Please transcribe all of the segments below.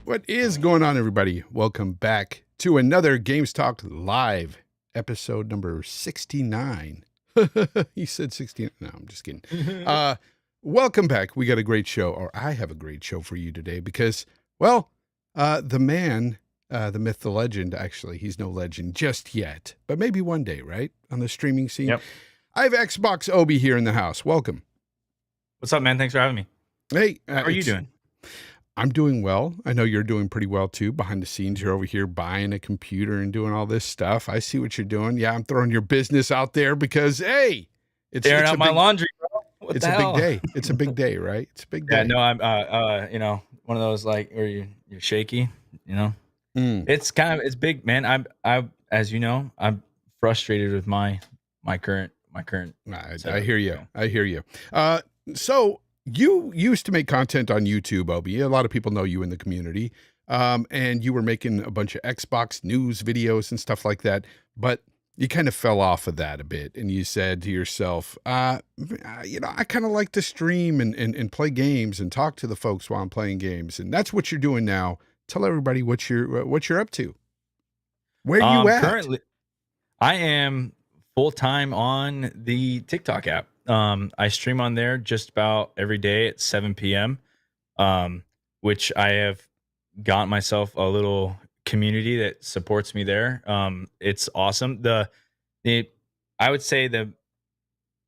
What is going on, everybody? Welcome back to another Games Talk Live, episode number 69. He said 16. No, I'm just kidding. Welcome back. We got a great show, or I have a great show for you today because, well, the man, the myth, the legend, actually, he's no legend just yet, but maybe one day, right? On the streaming scene. Yep. I have Xbox Obi here in the house. Welcome. What's up, man? Thanks for having me. Hey. How are you doing? I'm doing well. I know you're doing pretty well too. Behind the scenes, you're over here buying a computer and doing all this stuff. I see what you're doing. Yeah, I'm throwing your business out there because, hey, it's airing out my laundry, bro. It's a big day. It's a big day, right? It's a big day. Yeah, no, I'm one of those like where you're shaky, It's it's big, man. I as you know, I'm frustrated with my current I hear you. I hear you. So you used to make content on YouTube, Obi. A lot of people know you in the community. And you were making a bunch of Xbox news videos and stuff like that, but you kind of fell off of that a bit. And you said to yourself, I kind of like to stream and play games and talk to the folks while I'm playing games. And that's what you're doing now. Tell everybody what you're up to. Where are you at? Currently, I am full-time on the TikTok app. I stream on there just about every day at 7 p.m., which I have got myself a little community that supports me there. It's awesome. I would say the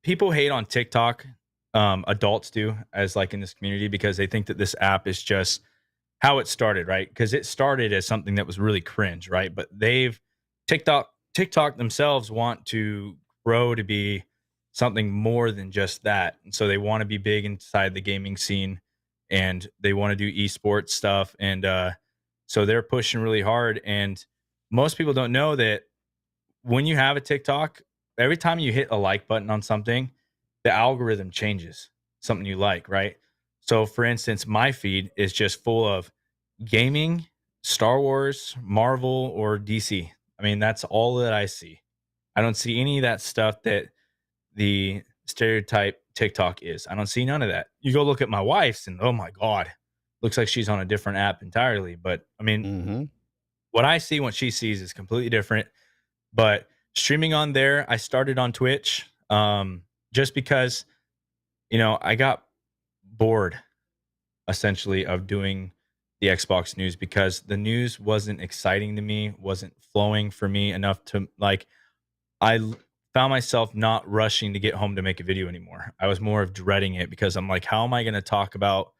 people hate on TikTok, adults do, as like in this community, because they think that this app is just how it started, right? Because it started as something that was really cringe, right? But TikTok themselves want to grow to be something more than just that. And so they want to be big inside the gaming scene and they want to do esports stuff. And so they're pushing really hard. And most people don't know that when you have a TikTok, every time you hit a like button on something, the algorithm changes something you like, right? So for instance, my feed is just full of gaming, Star Wars, Marvel, or DC. I mean, that's all that I see. I don't see any of that stuff that the stereotype TikTok is. I don't see none of that. You go look at my wife's and oh my God, looks like she's on a different app entirely. But I mean, what I see, what she sees is completely different. But streaming on there, I started on Twitch just because, I got bored essentially of doing the Xbox news because the news wasn't exciting to me, wasn't flowing for me enough to I found myself not rushing to get home to make a video anymore. I was more of dreading it because I'm like, how am I going to talk about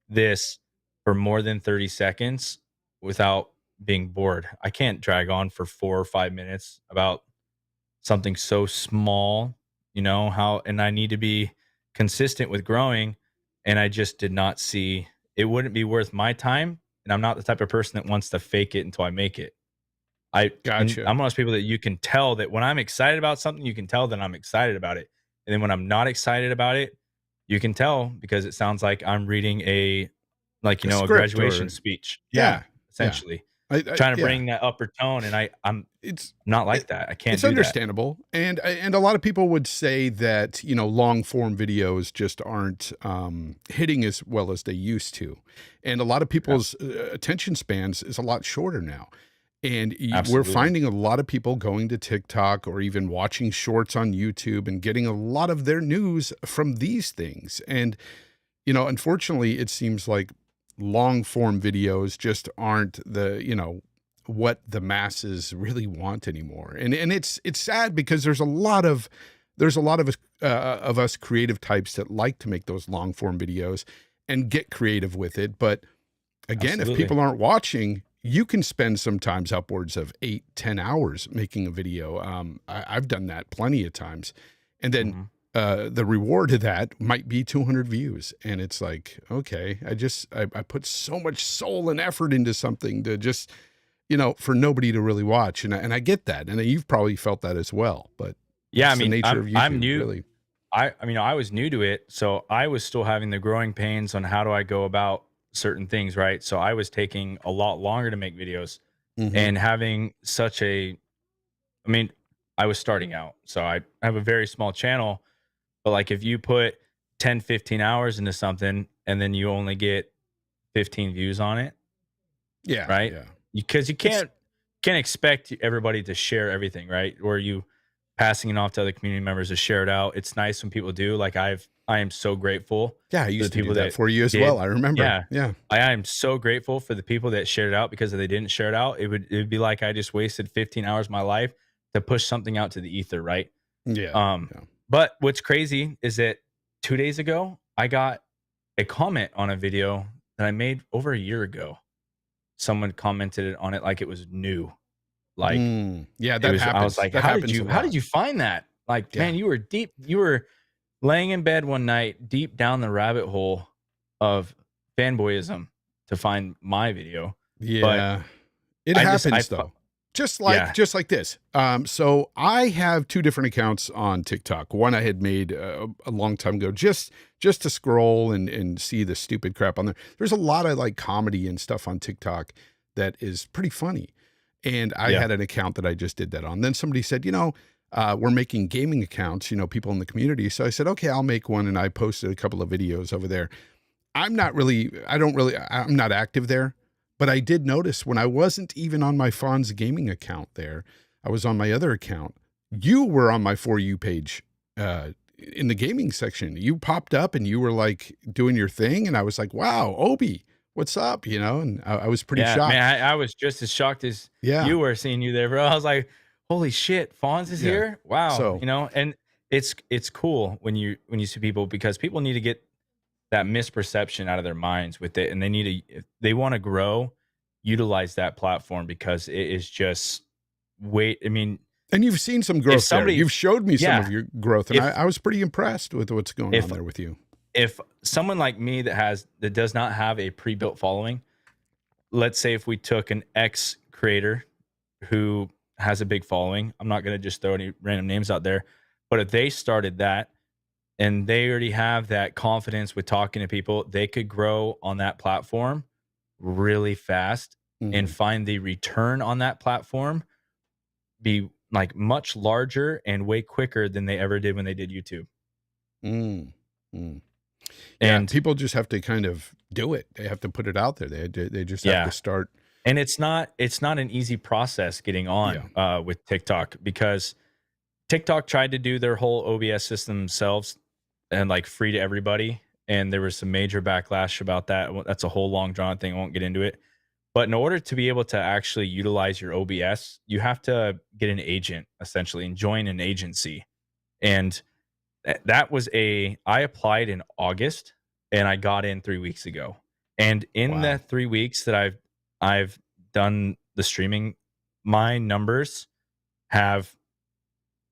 this for more than 30 seconds without being bored? I can't drag on for 4 or 5 minutes about something so small, and I need to be consistent with growing. And I just did not see it wouldn't be worth my time. And I'm not the type of person that wants to fake it until I make it. Gotcha. I'm one of those people that you can tell that when I'm excited about something, you can tell that I'm excited about it. And then when I'm not excited about it, you can tell because it sounds like I'm reading a graduation speech. Yeah, essentially. Yeah. Trying to bring that upper tone. And I'm not like that. I can't do that. It's understandable. And a lot of people would say that, long form videos just aren't hitting as well as they used to. And a lot of people's attention spans is a lot shorter now. And we're finding a lot of people going to TikTok or even watching shorts on YouTube and getting a lot of their news from these things. And, unfortunately, it seems like long form videos just aren't what the masses really want anymore. And it's sad because there's a lot of us creative types that like to make those long form videos and get creative with it. But again, if people aren't watching, you can spend sometimes upwards of 8-10 hours making a video. I've done that plenty of times. And then the reward of that might be 200 views. And it's like, okay, I put so much soul and effort into something to just, for nobody to really watch. And I get that. And you've probably felt that as well. But yeah, the nature of YouTube, I'm new. Really. I was new to it. So I was still having the growing pains on how do I go about certain things, right? So I was taking a lot longer to make videos and having I was starting out. So I have a very small channel, but like if you put 10-15 hours into something and then you only get 15 views on it, Yeah, right? yeah. Because you It's can't expect everybody to share everything, right? Or you passing it off to other community members to share it out. It's nice when people do. Like I am so grateful yeah, I for the used to do people that that for you as well. did. I remember. Yeah. Yeah. I am so grateful for the people that shared it out, because if they didn't share it out, it would be like I just wasted 15 hours of my life to push something out to the ether, right? Yeah. Um, Yeah. but what's crazy is that 2 days ago, I got a comment on a video that I made over a year ago. Someone commented on it like it was new. Like Yeah, it that was, I was happens. like, That happens a how did lot. you find that? Like, Yeah. man, you were laying in bed one night, deep down the rabbit hole of fanboyism to find my video. But Yeah. It I just, happens though. yeah, Just like this. So I have two different accounts on TikTok. One I had made a long time ago, just to scroll and see the stupid crap on there. There's a lot of like comedy and stuff on TikTok that is pretty funny. And I yeah, had an account that I just did that on. Then somebody said, we're making gaming accounts, people in the community. So I said, okay, I'll make one. And I posted a couple of videos over there. I'm not active there, but I did notice when I wasn't even on my Fonz gaming account there, I was on my other account. You were on my For You page in the gaming section. You popped up and you were like doing your thing. And I was like, wow, Obi, what's up? And I was pretty yeah, shocked. man. I was just as shocked as Yeah. you were seeing you there, bro. I was like, holy shit, Fonz is Yeah. here. Wow. So, And it's cool when you see people, because people need to get that misperception out of their minds with it, and they need to, if they want to grow, utilize that platform, because it is just wait. I mean, and you've seen some if growth there. somebody, You've showed me some of yeah, your growth, and if I was pretty impressed with what's going on if there with you. if someone like me that does not have a pre-built following, let's say if we took an ex creator who has a big following, I'm not going to just throw any random names out there, but if they started that and they already have that confidence with talking to people, they could grow on that platform really fast and Mhm. find the return on that platform be like much larger and way quicker than they ever did when they did YouTube. Mm. Mm. Yeah, And people just have to kind of do it. They have to put it out there. They just have to yeah, start. and it's not an easy process getting Yeah. on with TikTok, because TikTok tried to do their whole OBS system themselves and like free to everybody. And there was some major backlash about that. That's a whole long drawn thing. I won't get into it. But in order to be able to actually utilize your OBS, you have to get an agent essentially and join an agency. And that was I applied in August and I got in 3 weeks ago. And in the Wow. 3 weeks that I've done the streaming, my numbers have,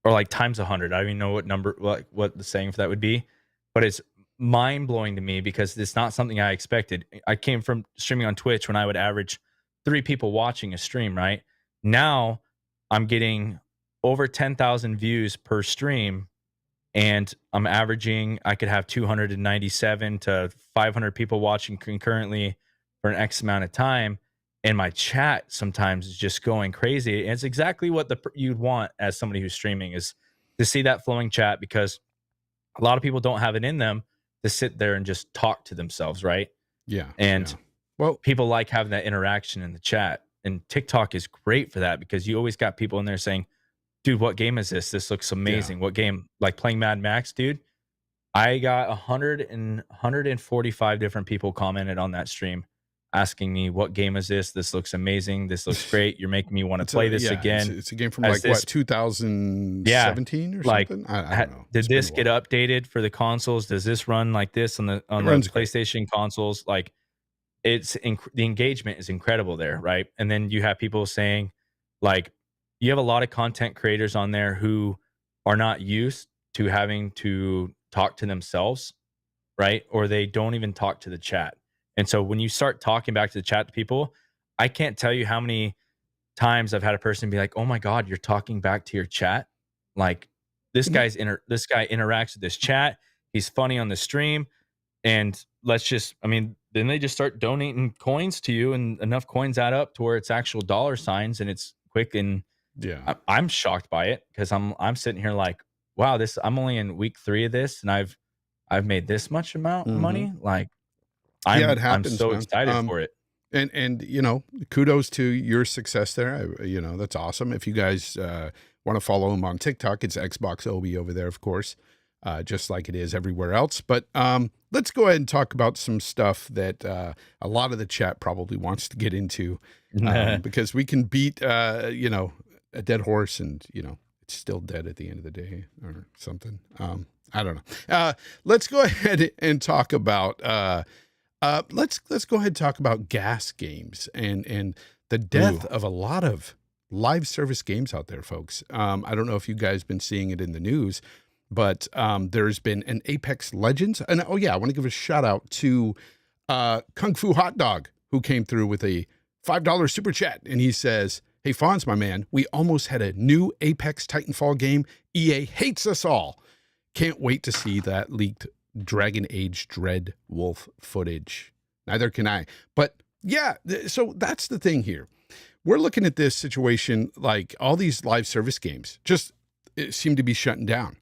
or like times 100. I don't even know what number, what the saying for that would be, but it's mind blowing to me because it's not something I expected. I came from streaming on Twitch when I would average 3 people watching a stream, right? Now I'm getting over 10,000 views per stream, and I'm averaging, I could have 297 to 500 people watching concurrently for an X amount of time. And my chat sometimes is just going crazy. And it's exactly what you'd want as somebody who's streaming, is to see that flowing chat, because a lot of people don't have it in them to sit there and just talk to themselves, right? Yeah. And Yeah. Well, people like having that interaction in the chat. And TikTok is great for that, because you always got people in there saying, dude, what game is this? This looks yeah. amazing. What game? Like playing Mad Max, dude. I got 145 different people commented on that stream asking me, what game is this? This looks amazing. This looks great. You're making me want to play this again. It's a game from As like this, what, yeah, 2017 or like, something? I don't know. did It's been this a get while. updated for the consoles? Does this run like this on the It runs great. PlayStation consoles? Like, the engagement is incredible there, right? And then you have people saying, like, you have a lot of content creators on there who are not used to having to talk to themselves, right? Or they don't even talk to the chat. And so when you start talking back to the chat to people, I can't tell you how many times I've had a person be like, "Oh my god, you're talking back to your chat." Like, this Mhm. this guy interacts with this chat. He's funny on the stream, and I mean, then they just start donating coins to you, and enough coins add up to where it's actual dollar signs, and it's quick. And Yeah. I'm shocked by it, because I'm sitting here like, wow, I'm only in week 3 of this, and I've made this much amount of Mhm. money. Like, Yeah, it I'm happens, so man. excited for it. And you know, kudos to your success there. You know, that's awesome. If you guys want to follow him on TikTok, it's Xbox Obi over there, of course, just like it is everywhere else. But let's go ahead and talk about some stuff that a lot of the chat probably wants to get into, because we can beat you know, a dead horse, and you know, it's still dead at the end of the day or something. I don't know. Let's go ahead and talk about let's go ahead and talk about gas games and the death of a lot of live service games out there, folks. I don't know if you guys been seeing it in the news, but there's been an Apex Legends, and oh yeah, I want to give a shout out to Kung Fu Hot Dog, who came through with a $5 super chat, and he says, "Hey Fonz, my man, we almost had a new Apex Titanfall game. EA hates us all. Can't wait to see that leaked Dragon Age Dread Wolf footage." Neither can I. But yeah, so that's the thing here. We're looking at this situation like all these live service games just seem to be shutting down.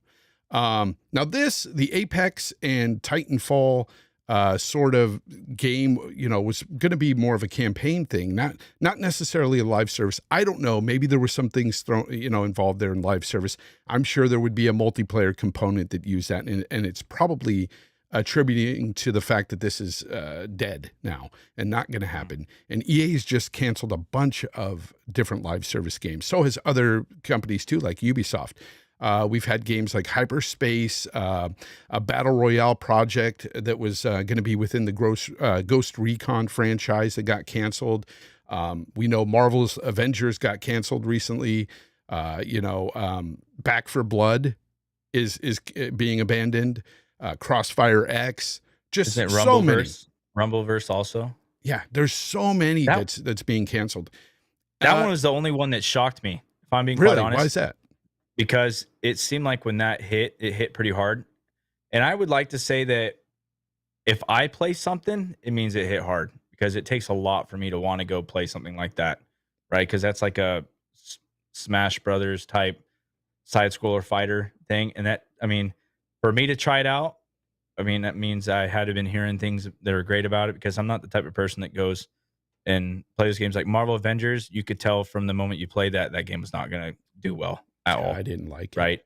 Now the Apex and Titanfall sort of game, you know, was going to be more of a campaign thing, not necessarily a live service. I don't know. Maybe there were some things thrown, you know, involved there in live service. I'm sure there would be a multiplayer component that used that, and it's probably attributing to the fact that this is dead now and not going to happen. And EA's just canceled a bunch of different live service games. So has other companies too, like Ubisoft. We've had games like Hyperspace, a Battle Royale project that was going to be within the Ghost Recon franchise that got canceled. We know Marvel's Avengers got canceled recently. You know, Back for Blood is being abandoned. Crossfire X, just Isn't it so many. Rumbleverse also? Yeah, there's so many that's being canceled. That one was the only one that shocked me, if I'm being really quite honest. Why is that? Because it seemed like when that hit, it hit pretty hard. And I would like to say that if I play something, it means it hit hard, because it takes a lot for me to want to go play something like that, right? Because that's like a Smash Brothers type side scroller fighter thing. And that, I mean, for me to try it out, I mean, that means I had to have been hearing things that are great about it, because I'm not the type of person that goes and plays games like Marvel Avengers. You could tell from the moment you played that game was not going to do well at all. I didn't like it. Right.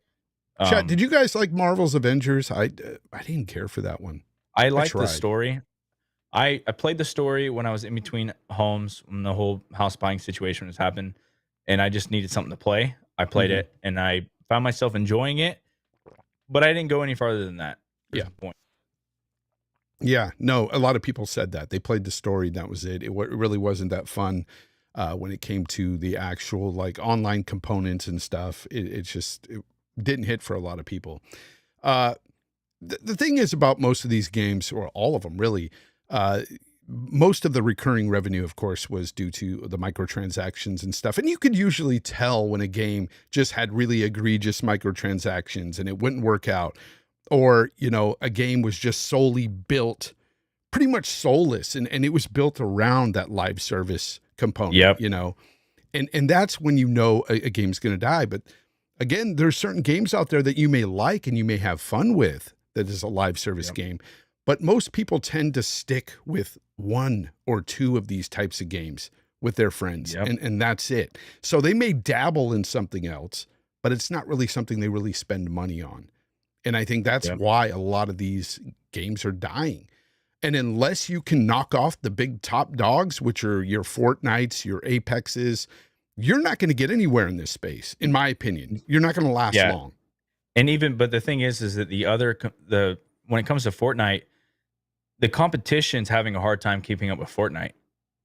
Chat, did you guys like Marvel's Avengers? I didn't care for that one. I liked the story. I played the story when I was in between homes, when the whole house buying situation was happening, and I just needed something to play. I played it, and I found myself enjoying it, but I didn't go any farther than that. Yeah. Yeah, no, a lot of people said that. They played the story, and that was it. It really wasn't that fun when it came to the actual like online components and stuff. It didn't hit for a lot of people. The thing is about most of these games, or all of them really, most of the recurring revenue, of course, was due to the microtransactions and stuff. And you could usually tell when a game just had really egregious microtransactions and it wouldn't work out. Or, you know, a game was just solely built, pretty much soulless, and it was built around that live service component, you know. And that's when you know a game's going to die. But again, there's certain games out there that you may like and you may have fun with that is a live service game. But most people tend to stick with one or two of these types of games with their friends, and that's it. So they may dabble in something else, but it's not really something they really spend money on. And I think that's why a lot of these games are dying. And unless you can knock off the big top dogs, which are your Fortnites, your Apexes, you're not going to get anywhere in this space, in my opinion. You're not going to last long. And but the thing is that when it comes to Fortnite, the competition's having a hard time keeping up with Fortnite.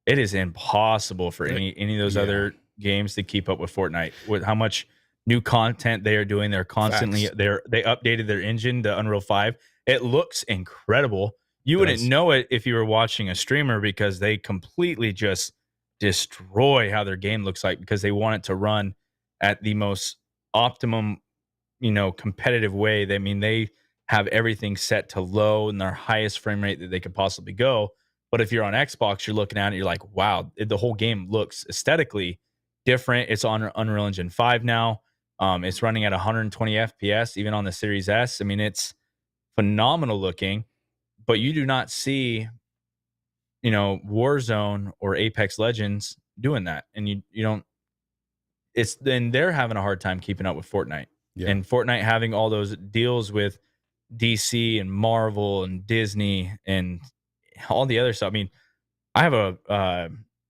It is impossible for any of those other games to keep up with Fortnite. With how much new content they are doing, they're constantly they updated their engine, the Unreal 5. It looks incredible. You wouldn't know it if you were watching a streamer, because they completely just destroy how their game looks like, because they want it to run at the most optimum, you know, competitive way. They have everything set to low and their highest frame rate that they could possibly go. But if you're on Xbox, you're looking at it, you're like, wow, the whole game looks aesthetically different. It's on Unreal Engine 5 now. It's running at 120 FPS, even on the Series S. I mean, it's phenomenal looking, but you do not see Warzone or Apex Legends doing that, and you don't. It's then they're having a hard time keeping up with Fortnite, Yeah. and Fortnite having all those deals with DC and Marvel and Disney and all the other stuff. I mean, I have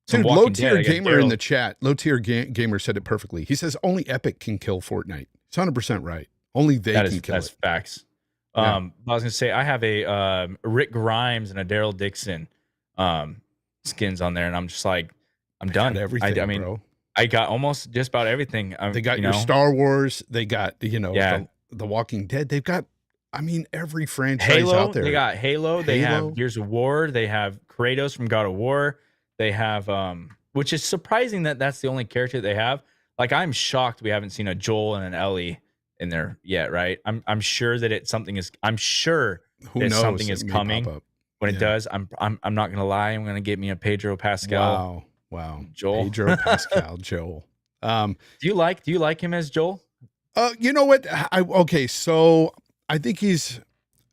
some Dude, Low Walking Dead. Tier I got Gamer in Daryl. the chat, Low Tier Gamer said it perfectly. He says only Epic can kill Fortnite. It's 100% right. Only they can kill That's it. facts. Yeah. I was gonna say I have a Rick Grimes and a Daryl Dixon skins on there, and I'm just like, I'm done. Everything, I mean, bro. I got almost just about everything. They got your Star Wars. They got Yeah. the Walking Dead. They've got, I mean, every franchise Halo. out there. They got Halo. They have Gears of War. They have Kratos from God of War. They have which is surprising that that's the only character they have. Like, I'm shocked we haven't seen a Joel and an Ellie in there yet, right? I'm sure that I'm sure Who that knows? something is It may coming. pop up. When it does, I'm not gonna lie. I'm gonna get me a Pedro Pascal. Wow. Joel. Pedro Pascal, Joel. Do you like him as Joel? You know what? Okay, so I think he's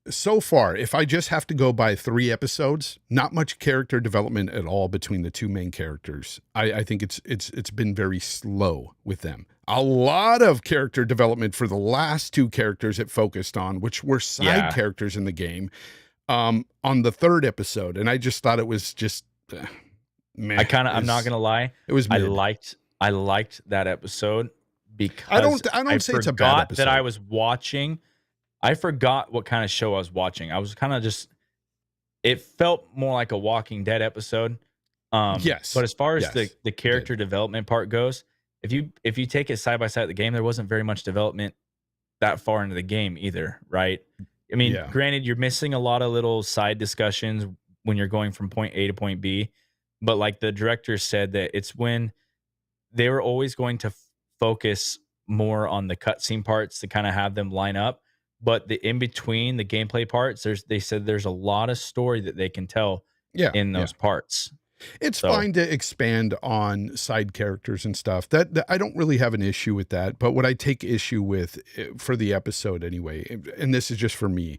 so far, if I just have to go by 3 episodes, not much character development at all between the 2 main characters. I think it's been very slow with them. A lot of character development for the last 2 characters it focused on, which were side characters in the game, on the 3rd episode, and I just thought it was just meh. I'm not gonna lie. It was mid. I liked that episode because I don't say it's a bad episode. that I was watching. I forgot what kind of show I was watching. I was kind of just. It felt more like a Walking Dead episode. Yes. But as far as the character development part goes, if you take it side by side of the game, there wasn't very much development that far into the game either, right? I mean, granted, you're missing a lot of little side discussions when you're going from point A to point B, but like the director said that it's when they were always going to focus more on the cutscene parts to kind of have them line up, but the in between the gameplay parts, they said there's a lot of story that they can tell in those parts. It's fine to expand on side characters and stuff. That I don't really have an issue with that. But what I take issue with for the episode anyway, and this is just for me,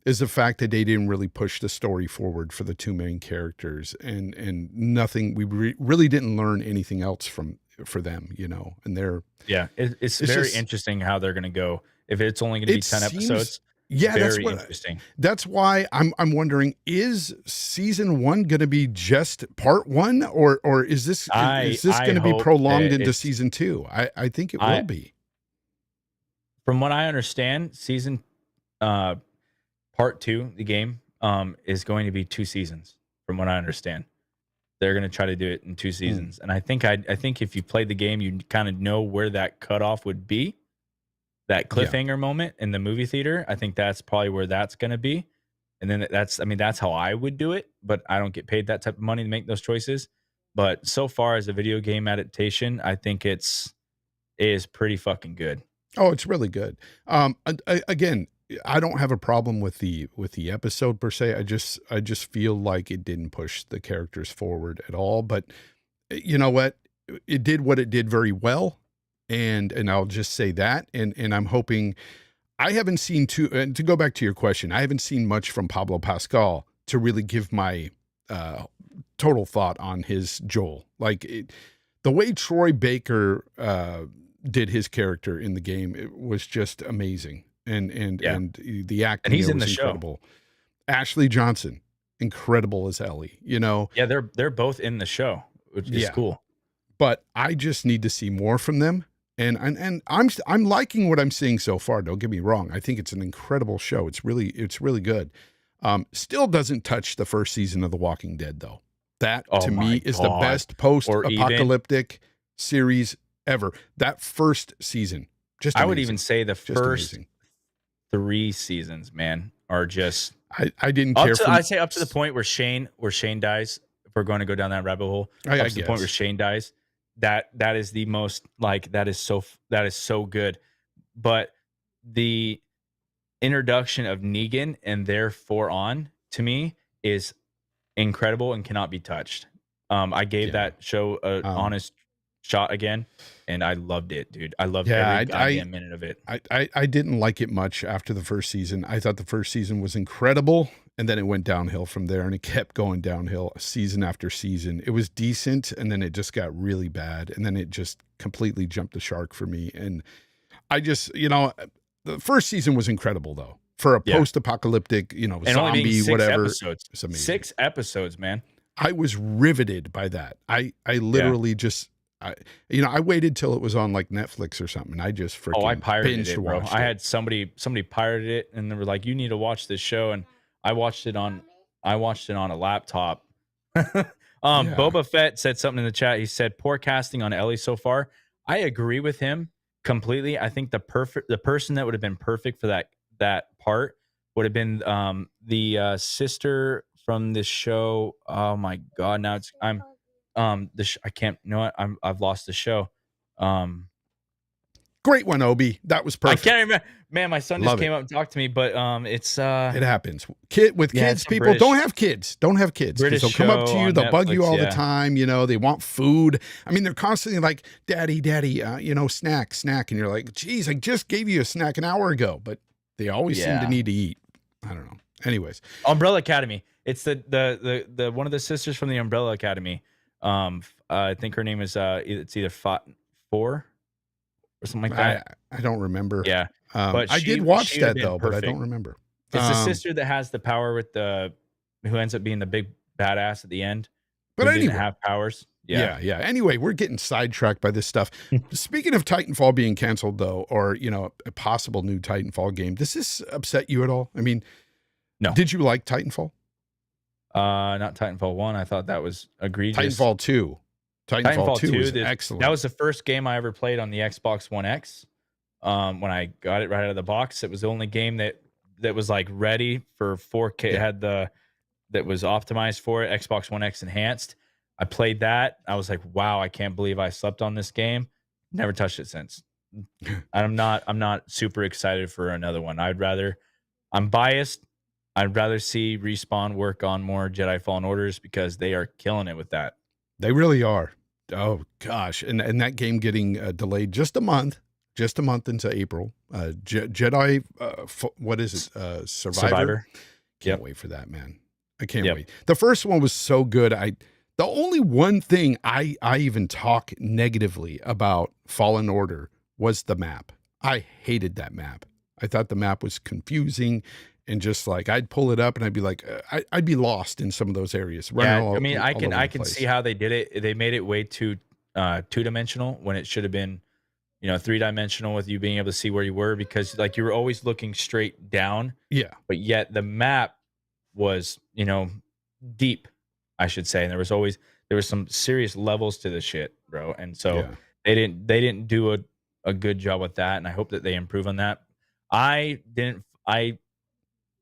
is the fact that they didn't really push the story forward for the 2 main characters, and nothing. We really didn't learn anything else for them, And it's very interesting how they're going to go. If it's only going to be 10 episodes. Yeah, very interesting. That's why I'm wondering, is season 1 going to be just part 1, or is this going to be prolonged into season 2? I think it will be. From what I understand, season part 2, the game, is going to be 2 seasons. From what I understand, they're going to try to do it in 2 seasons, and I think if you played the game, you kind of know where that cutoff would be. That cliffhanger moment in the movie theater, I think that's probably where that's going to be. And then that's how I would do it, but I don't get paid that type of money to make those choices. But so far as a video game adaptation, I think it is pretty fucking good. Oh, it's really good. Again, I don't have a problem with the episode per se. I just feel like it didn't push the characters forward at all, but you know what? It did what it did very well. And I'll just say that, and I'm hoping. I haven't seen to go back to your question. I haven't seen much from Pablo Pascal to really give my total thought on his Joel. Like the way Troy Baker did his character in the game, it was just amazing, and the acting, and he's in the incredible. Show. Ashley Johnson, incredible as Ellie. Yeah, they're both in the show, which is cool. But I just need to see more from them. And I'm liking what I'm seeing so far. Don't get me wrong. I think it's an incredible show. It's really good. Still doesn't touch the first season of The Walking Dead though. That to me is the best post-apocalyptic series ever. That first season, just amazing. I would even say the first 3 seasons, man, are just. I didn't care. I'd say up to the point where Shane dies. If we're going to go down that rabbit hole, up to the point where Shane dies. That is the most that is so good, but the introduction of Negan and therefore on to me is incredible and cannot be touched. I gave that show an honest shot again, and I loved it, dude. I loved every goddamn minute of it. I didn't like it much after the first season. I thought the first season was incredible, And then it went downhill from there, and it kept going downhill season after season. It was decent, and then it just got really bad, and then it just completely jumped the shark for me. And I just, the first season was incredible, though, for a post-apocalyptic, and zombie, whatever. Episodes. It's amazing. 6 episodes, man. I was riveted by that. I literally just, I waited till it was on like Netflix or something. I just freaking I pirated it, bro. watched I had somebody pirated it, and they were like, "You need to watch this show," and I watched it on a laptop. Boba Fett said something in the chat. He said, "Poor casting on Ellie so far." I agree with him completely. I think the person that would have been perfect for that part would have been the sister from this show. Oh my god! Now I can't. You know what? I've lost the show. Great one, Obi. That was perfect. I can't remember. Man, my son just came up and talked to me, but it's it happens. Kids, people don't have kids. Don't have kids. British they'll come up to you, they'll Netflix, bug you all the time. They want food. I mean, they're constantly like, Daddy, snack. And you're like, geez, I just gave you a snack an hour ago, but they always seem to need to eat. I don't know. Anyways. Umbrella Academy. It's the one of the sisters from the Umbrella Academy. I think her name is it's either 4 or something like that. I don't remember. Yeah. But I did watch that though, but I don't remember. It's the sister that has the power with who ends up being the big badass at the end. But anyway, didn't have powers. Yeah. Anyway, we're getting sidetracked by this stuff. Speaking of Titanfall being canceled though, or a possible new Titanfall game, does this upset you at all? I mean, no. Did you like Titanfall? Not Titanfall 1. I thought that was egregious. Titanfall 2. Titanfall 2 is excellent. That was the first game I ever played on the Xbox One X. When I got it right out of the box, it was the only game that was like ready for 4K. It had that was optimized for it, Xbox One X enhanced. I played that. I was like, wow, I can't believe I slept on this game. Never touched it since. I'm not super excited for another one. I'm biased. I'd rather see Respawn work on more Jedi Fallen Orders because they are killing it with that. They really are. Oh gosh, and that game getting delayed just a month into April. Jedi, what is it? Survivor. Can't wait for that, man. I can't wait. The first one was so good. The only one thing I even talk negatively about Fallen Order was the map. I hated that map. I thought the map was confusing. And just like I'd pull it up and I'd be like, I'd be lost in some of those areas. I can see how they did it. They made it way too 2-dimensional when it should have been, 3-dimensional with you being able to see where you were, because like you were always looking straight down. Yeah. But yet the map was, deep, I should say. And there was some serious levels to the shit, bro. And so they didn't do a good job with that. And I hope that they improve on that. I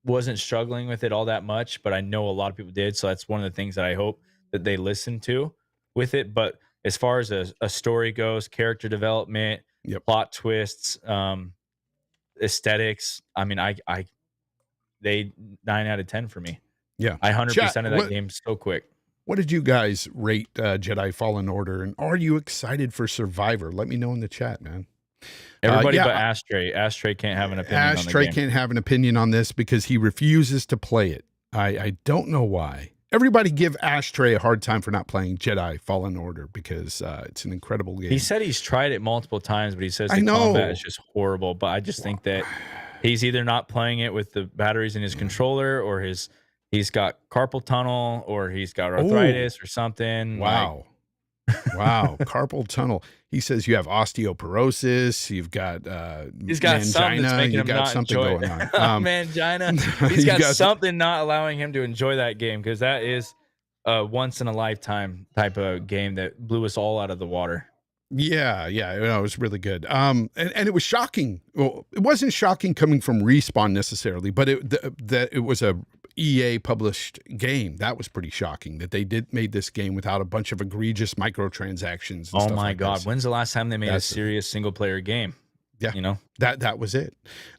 wasn't struggling with it all that much, but I know a lot of people did. So that's one of the things that I hope that they listen to with it. But as far as a story goes, character development, plot twists, aesthetics, I mean, they 9 out of 10 for me. Yeah. I 100% of that game so quick. What did you guys rate Jedi Fallen Order? And are you excited for Survivor? Let me know in the chat, man. Everybody but Ashtray. Ashtray can't have an opinion on the game. Ashtray can't have an opinion on this because he refuses to play it. I don't know why. Everybody give Ashtray a hard time for not playing Jedi Fallen Order because it's an incredible game. He said he's tried it multiple times, but he says the combat is just horrible. But I just think that he's either not playing it with the batteries in his controller, or he's got carpal tunnel, or he's got arthritis or something. Wow. Wow, carpal tunnel. He says you have osteoporosis. You've got he's got something that's making him not enjoy going on. Mangina. He's got something not allowing him to enjoy that game, because that is a once in a lifetime type of game that blew us all out of the water. Yeah, it was really good. And it was shocking. Well, it wasn't shocking coming from Respawn necessarily, but it was a EA published game. That was pretty shocking that they made this game without a bunch of egregious microtransactions. And oh my God. When's the last time they made a serious single player game? Yeah. That was it.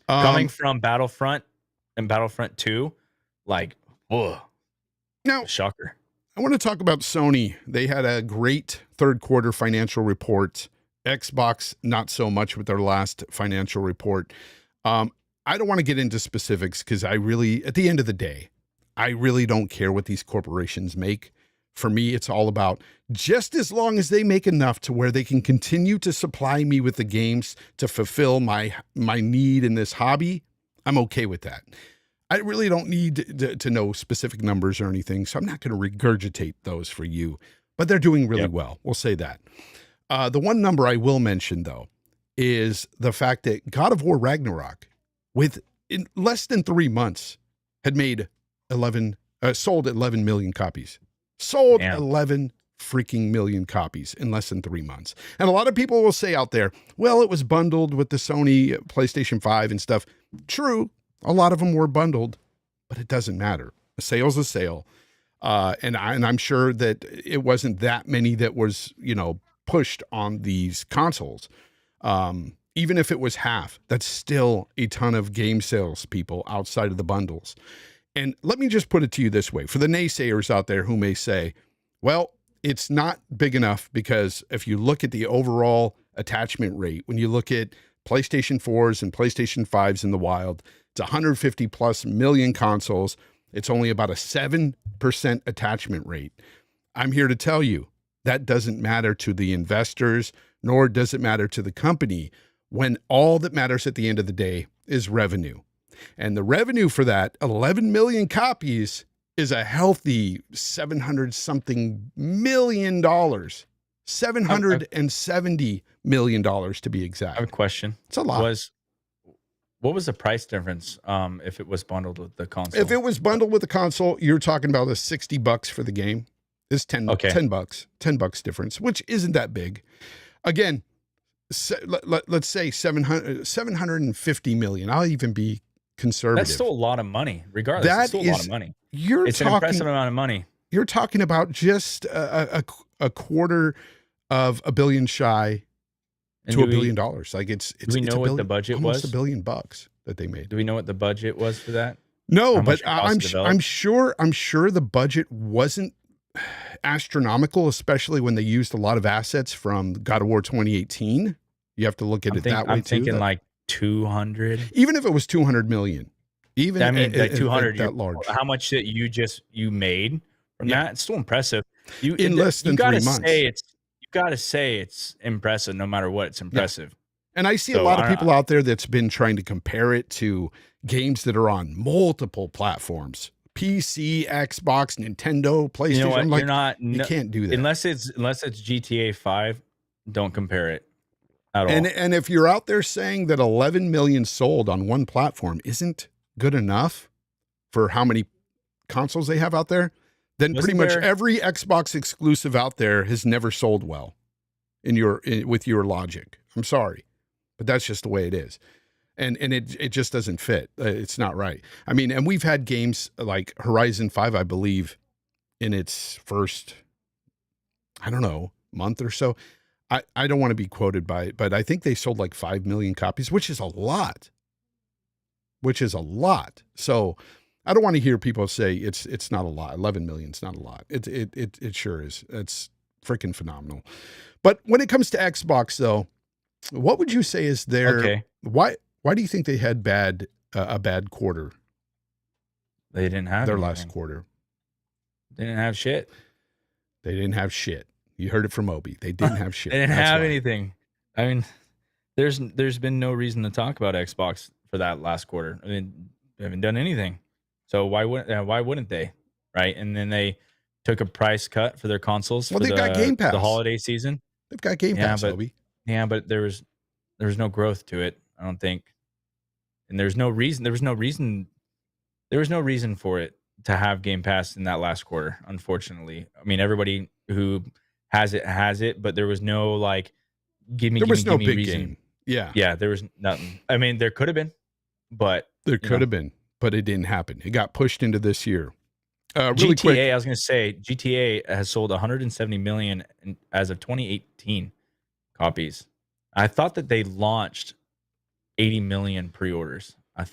Coming from Battlefront and Battlefront 2, like, whoa. Now, shocker. I want to talk about Sony. They had a great third quarter financial report. Xbox, not so much with their last financial report. I don't want to get into specifics because at the end of the day, I really don't care what these corporations make. For me, it's all about just as long as they make enough to where they can continue to supply me with the games to fulfill my need in this hobby, I'm okay with that. I really don't need to know specific numbers or anything, so I'm not going to regurgitate those for you. But they're doing really well. We'll say that. The one number I will mention, though, is the fact that God of War Ragnarok, in less than 3 months, had sold 11 million copies. Sold 11 freaking million copies in less than 3 months. And a lot of people will say out there, well, it was bundled with the Sony PlayStation 5 and stuff. True, a lot of them were bundled, but it doesn't matter. A sale's a sale. And I'm sure that it wasn't that many that was, pushed on these consoles. Even if it was half, that's still a ton of game sales, people, outside of the bundles. And let me just put it to you this way. For the naysayers out there who may say, well, it's not big enough, because if you look at the overall attachment rate, when you look at PlayStation 4s and PlayStation 5s in the wild, it's 150 plus million consoles. It's only about a 7% attachment rate. I'm here to tell you that doesn't matter to the investors, nor does it matter to the company, when all that matters at the end of the day is revenue. And the revenue for that 11 million copies is a healthy $700 something million, $770 million to be exact. I have a question. It's a lot. What was the price difference if it was bundled with the console? If it was bundled with the console, you're talking about a $60 for the game. It's $10 difference, which isn't that big. Again, let's say 750 million. I'll even be conservative. That's still a lot of money, regardless. It's still a lot of money. It's an impressive amount of money. You're talking about just a quarter of a billion shy to $1 billion. Like it's do we know what the budget was? Almost $1 billion that they made. Do we know what the budget was for that? No, but I'm sure the budget wasn't astronomical, especially when they used a lot of assets from God of War 2018. You have to look at it that way I'm too. thinking like 200. Even if it was 200 million, even I mean, like 200 that large. How much that you made from that? It's still impressive. In less than 3 months. You got to say it's impressive, no matter what. It's impressive. Yeah. And I see a lot of people out there that's been trying to compare it to games that are on multiple platforms. PC, Xbox, Nintendo, PlayStation. You know what? I'm like, you can't do that. Unless it's GTA 5, don't compare it at all. And if you're out there saying that 11 million sold on one platform isn't good enough for how many consoles they have out there, then pretty much every Xbox exclusive out there has never sold well with your logic. I'm sorry, but that's just the way it is. And it just doesn't fit. It's not right. I mean, and we've had games like Horizon 5, I believe, in its first, month or so. I don't want to be quoted by it, but I think they sold like 5 million copies, which is a lot. So I don't want to hear people say it's not a lot. 11 million is not a lot. It sure is. It's freaking phenomenal. But when it comes to Xbox, though, what would you say is their why do you think they had a bad quarter? They didn't have their last quarter. They didn't have shit. They didn't have shit. You heard it from Obi. They didn't have shit. They didn't have anything. I mean, there's been no reason to talk about Xbox for that last quarter. I mean, they haven't done anything. So why wouldn't they? Right? And then they took a price cut for their consoles for they've got Game Pass. The holiday season. They've got Game Pass, Obi. Yeah, but there was no growth to it, I don't think. And there was no reason for it to have Game Pass in that last quarter, unfortunately. I mean, everybody who has it, but there was no like give me big reason. Game. Yeah. Yeah, there was nothing. I mean, there could have been, but it didn't happen. It got pushed into this year. Really GTA, quick. I was going to say GTA has sold 170 million as of 2018 copies. I thought that they launched 80 million pre-orders. I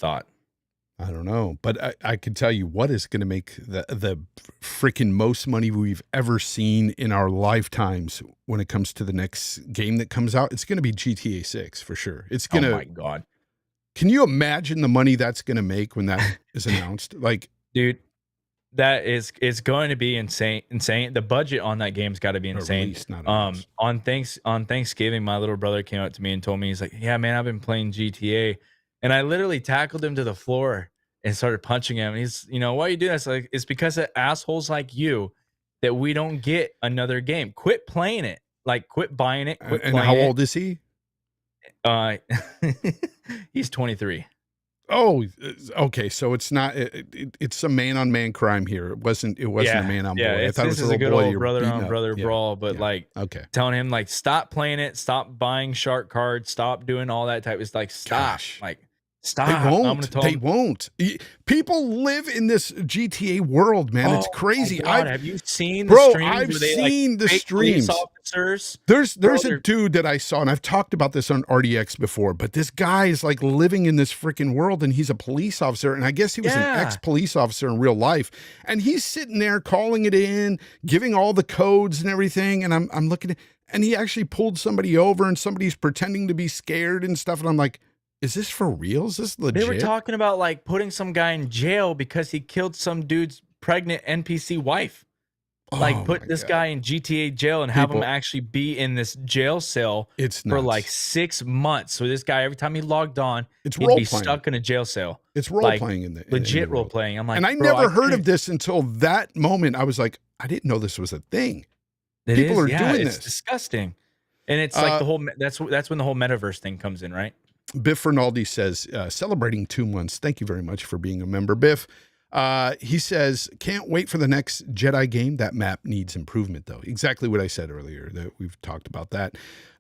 don't know, but I can tell you what is going to make the freaking most money we've ever seen in our lifetimes when it comes to the next game that comes out. It's going to be GTA 6 for sure. It's going to. Oh my God. Can you imagine the money that's going to make when that is announced? Like, dude, it's going to be insane. The budget on that game's got to be Or insane. released, not announced. On Thanksgiving, my little brother came up to me and told me, he's like, "Yeah, man, I've been playing GTA," and I literally tackled him to the floor and started punching him. And he's, why are you doing this? Like, it's because of assholes like you that we don't get another game. Quit playing it. Like, quit buying it. Quit And playing how it. old is he? He's 23. Oh, okay. So it's not. It's a man-on-man crime here. It wasn't a man-on-boy. Yeah, I thought it was this is a a little good boy. old You're brother beating on up. brother Yeah, brawl, but yeah. like, Okay. telling him like, stop playing it, stop buying shark cards, stop doing all that type. It's like, stop, Gosh. like, stop. They I'm gonna won't. tell They him, won't. People live in this GTA world, man. It's oh crazy. my God, have you seen the Bro, streams I've where they seen the fake police streams. officers? There's Bro, a dude that I saw, and I've talked about this on RDX before, but this guy is like living in this freaking world, and he's a police officer, and I guess he was an ex-police officer in real life, and he's sitting there calling it in, giving all the codes and everything, and I'm looking at, and he actually pulled somebody over, and somebody's pretending to be scared and stuff, and I'm like, is this for real? Is this legit? They were talking about like putting some guy in jail because he killed some dude's pregnant NPC wife. Like, Oh put my this God. guy in GTA jail and have him People- actually be in this jail cell It's for nuts. like 6 months. So this guy, every time he logged on, It's he'd role be playing. stuck in a jail cell. It's role like, playing in the Legit in the role world. playing. I'm like, And I bro, never heard can't- of this until that moment. I was like, I didn't know this was a thing. It People is, are yeah, doing it's this. disgusting. And it's like the whole that's when the whole metaverse thing comes in, right? Biff Fernaldi says, celebrating 2 months. Thank you very much for being a member, Biff. He says, can't wait for the next Jedi game. That map needs improvement, though. Exactly what I said earlier, that we've talked about that.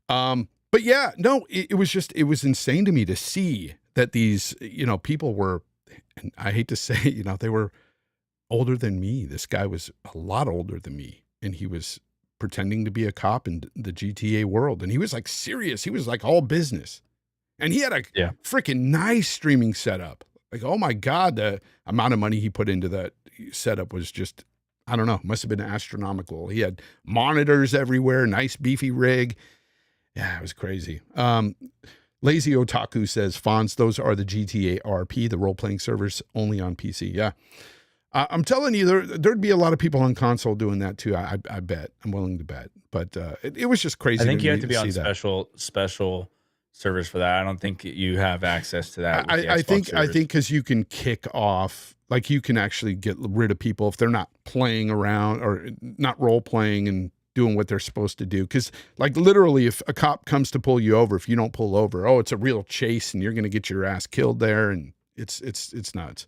But yeah, no, it was insane to me to see that these, people were, and I hate to say, they were older than me. This guy was a lot older than me, and he was pretending to be a cop in the GTA world. And he was like serious. He was like all business. And he had a freaking nice streaming setup. Like, oh my God, the amount of money he put into that setup was just, I don't know, must have been astronomical. He had monitors everywhere, nice beefy rig. Yeah, it was crazy. Lazy Otaku says, Fonz, those are the GTA RP, the role-playing servers only on PC. Yeah. I'm telling you, there'd be a lot of people on console doing that too. I bet. I'm willing to bet. But it was just crazy. I think you have to me be on see that. special servers for that. I don't think you have access to that. With the I Xbox think servers. because you can kick off, like you can actually get rid of people if they're not playing around or not role playing and doing what they're supposed to do. Because like literally, if a cop comes to pull you over, if you don't pull over, it's a real chase and you're going to get your ass killed there, and it's nuts.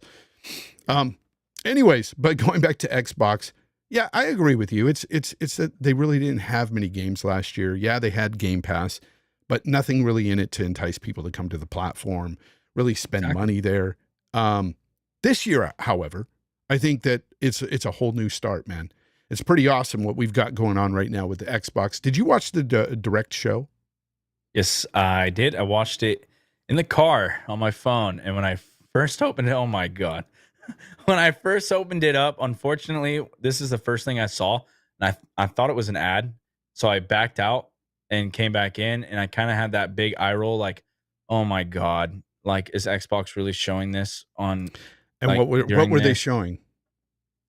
Anyways, but going back to Xbox, yeah, I agree with you. It's that they really didn't have many games last year. Yeah, they had Game Pass, but nothing really in it to entice people to come to the platform, really spend money there. This year, however, I think that it's a whole new start, man. It's pretty awesome what we've got going on right now with the Xbox. Did you watch the direct show? Yes, I did. I watched it in the car on my phone, and when I first opened it, oh my God. When I first opened it up, unfortunately, this is the first thing I saw, and I thought it was an ad, so I backed out and came back in, and I kind of had that big eye roll, like, oh my God, like, is Xbox really showing this on? And like, what were they showing?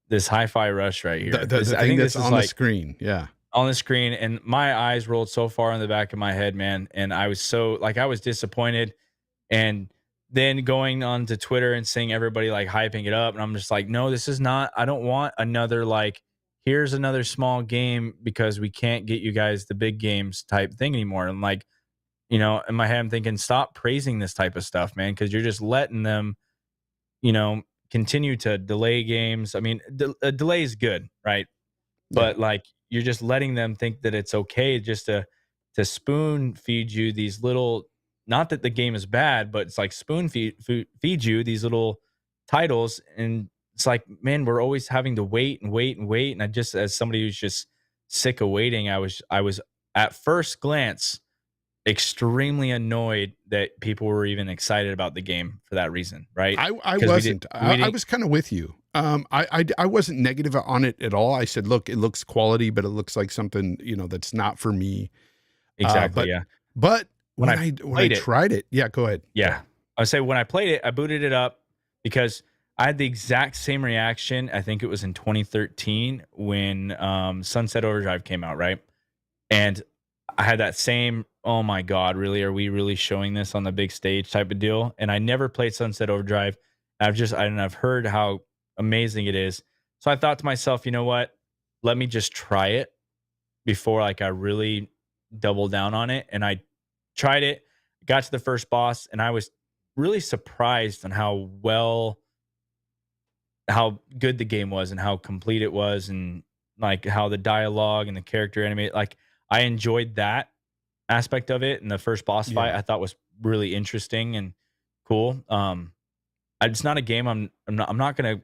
This Hi-Fi Rush right here. The thing that's on the screen, yeah, on the screen, and my eyes rolled so far in the back of my head, man, and I was so I was disappointed, and then going on to Twitter and seeing everybody like hyping it up, and I'm just like, no, this is not. I don't want another like, here's another small game because we can't get you guys the big games type thing anymore. And like, in my head, I'm thinking, stop praising this type of stuff, man, because you're just letting them, continue to delay games. I mean, a delay is good, right? But like, you're just letting them think that it's okay just to spoon feed you these little. Not that the game is bad, but it's like spoon feed you these little titles. And it's like, man, we're always having to wait and wait and wait. And I just, as somebody who's just sick of waiting, I was at first glance extremely annoyed that people were even excited about the game for that reason, right? I wasn't. I was kind of with you. I wasn't negative on it at all. I said, look, it looks quality, but it looks like something, that's not for me. Exactly. But when I played tried it, yeah, go ahead. Yeah. I would say when I played it, I booted it up because I had the exact same reaction. I think it was in 2013 when Sunset Overdrive came out, right? And I had that same, oh my God, really? Are we really showing this on the big stage type of deal? And I never played Sunset Overdrive. I've heard how amazing it is. So I thought to myself, you know what? Let me just try it before like I really double down on it. And I tried it, got to the first boss, and I was really surprised on how good the game was and how complete it was, and like how the dialogue and the character animated, like I enjoyed that aspect of it. And the first boss fight Yeah. I thought was really interesting and cool. It's not a game I'm not gonna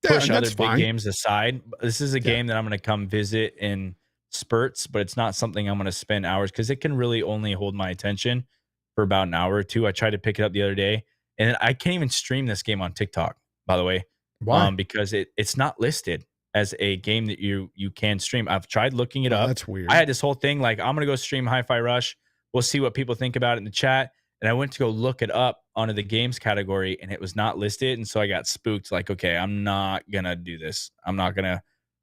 Yeah, push and other that's big fine. games aside. This is a Yeah. game that I'm gonna come visit in spurts, but it's not something I'm gonna spend hours, because it can really only hold my attention for about an hour or two. I tried to pick it up the other day, and I can't even stream this game on TikTok, by the way, Why? because it's not listed as a game that you can stream. I've tried looking it Oh, up. that's I weird. had this whole thing like, I'm gonna go stream Hi-Fi Rush. We'll see what people think about it in the chat. And I went to go look it up onto the games category, and it was not listed. And so I got spooked. Like, okay, I'm not gonna do this. I'm not gonna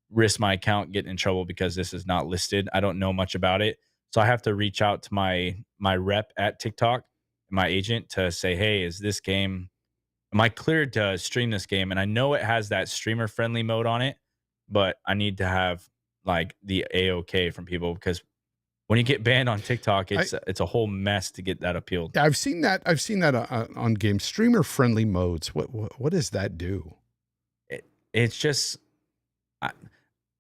risk my account getting in trouble because this is not listed. I don't know much about it, so I have to reach out to my rep at TikTok, my agent, to say, hey, is this game? Am I cleared to stream this game? And I know it has that streamer friendly mode on it, but I need to have like the AOK from people, because when you get banned on TikTok, I it's a whole mess to get that appealed. Yeah, I've seen that. I've seen that on game streamer friendly modes. What does that do? It's just I,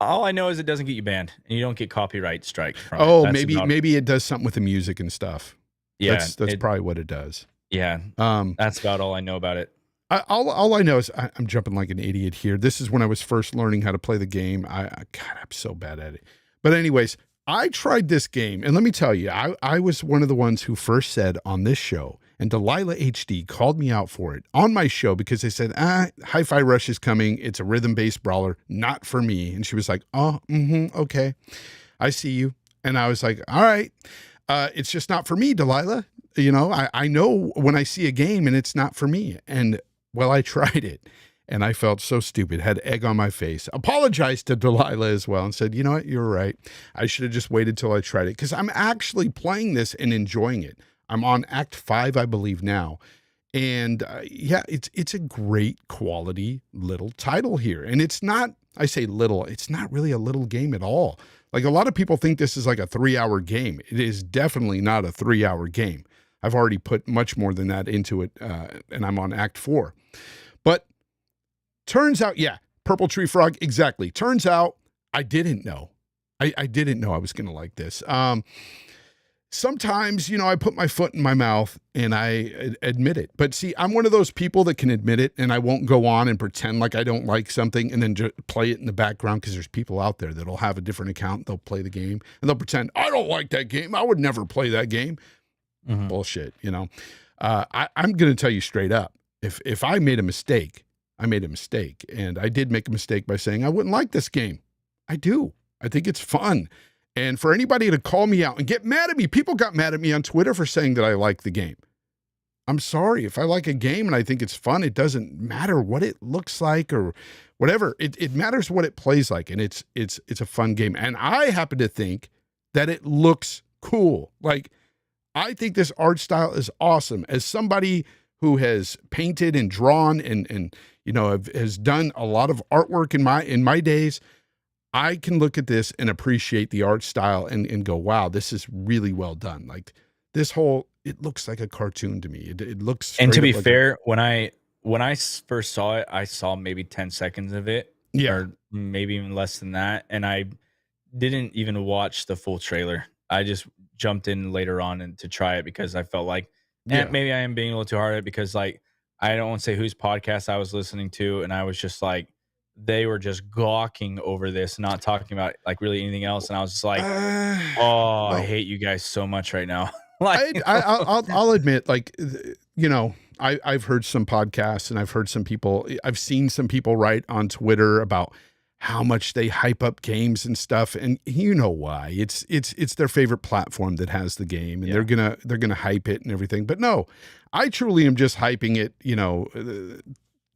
all I know is it doesn't get you banned, and you don't get copyright strike from it. Oh, That's maybe about maybe it does something with the music and stuff. yeah. That's probably what it does. Yeah, Um, that's about all I know about it. all I know is I'm jumping like an idiot here. This is when I was first learning how to play the game. God, I'm so bad at it. But anyways, I tried this game, and let me tell you, I was one of the ones who first said on this show, and Delilah HD called me out for it on my show because they said, Hi-Fi Rush is coming. It's a rhythm-based brawler, not for me. And she was like, oh, okay, I see you. And I was like, all right, it's just not for me, Delilah. You know, I know when I see a game and it's not for me. And well, I tried it and I felt so stupid, had egg on my face, apologized to Delilah as well and said, you know what, you're right. I should have just waited till I tried it, because I'm actually playing this and enjoying it. I'm on Act 5, I believe now. And yeah, it's a great quality little title here. And it's not, I say little, it's not really a little game at all. Like a lot of people think this is like a 3-hour game. It is definitely not a 3-hour game. I've already put much more than that into it, and I'm on Act 4. But turns out, yeah, Purple Tree Frog, exactly. Turns out I didn't know. I didn't know I was going to like this. Sometimes, you know, I put my foot in my mouth and I admit it. But see, I'm one of those people that can admit it, and I won't go on and pretend like I don't like something and then just play it in the background, because there's people out there that'll have a different account. They'll play the game and they'll pretend, I don't like that game. I would never play that game. Mhm. Bullshit, you know. I'm going to tell you straight up. If I made a mistake, I made a mistake. And I did make a mistake by saying I wouldn't like this game. I do. I think it's fun. And for anybody to call me out and get mad at me, people got mad at me on Twitter for saying that I like the game. I'm sorry. If I like a game and I think it's fun, it doesn't matter what it looks like or whatever. It matters what it plays like. And it's a fun game. And I happen to think that it looks cool. Like, I think this art style is awesome. As somebody who has painted and drawn and you know, has done a lot of artwork in my days, I can look at this and appreciate the art style and go, wow, this is really well done. Like this whole, it looks like a cartoon to me. It looks And to straight be up like fair, when I first saw it, I saw maybe 10 seconds of it, yeah. or maybe even less than that, and I didn't even watch the full trailer. I just jumped in later on and to try it because I felt like, Yeah. maybe I am being a little too hard at it, because like I don't want to say whose podcast I was listening to, and I was just like, they were just gawking over this, not talking about like really anything else, and I was just like, oh, I Well, hate you guys so much right now. Like, I'll admit, like, you know, I've heard some podcasts and I've heard some people, I've seen some people write on Twitter about how much they hype up games and stuff. And you know why. It's their favorite platform that has the game, and Yeah. they're gonna hype it and everything. But no, I truly am just hyping it, you know,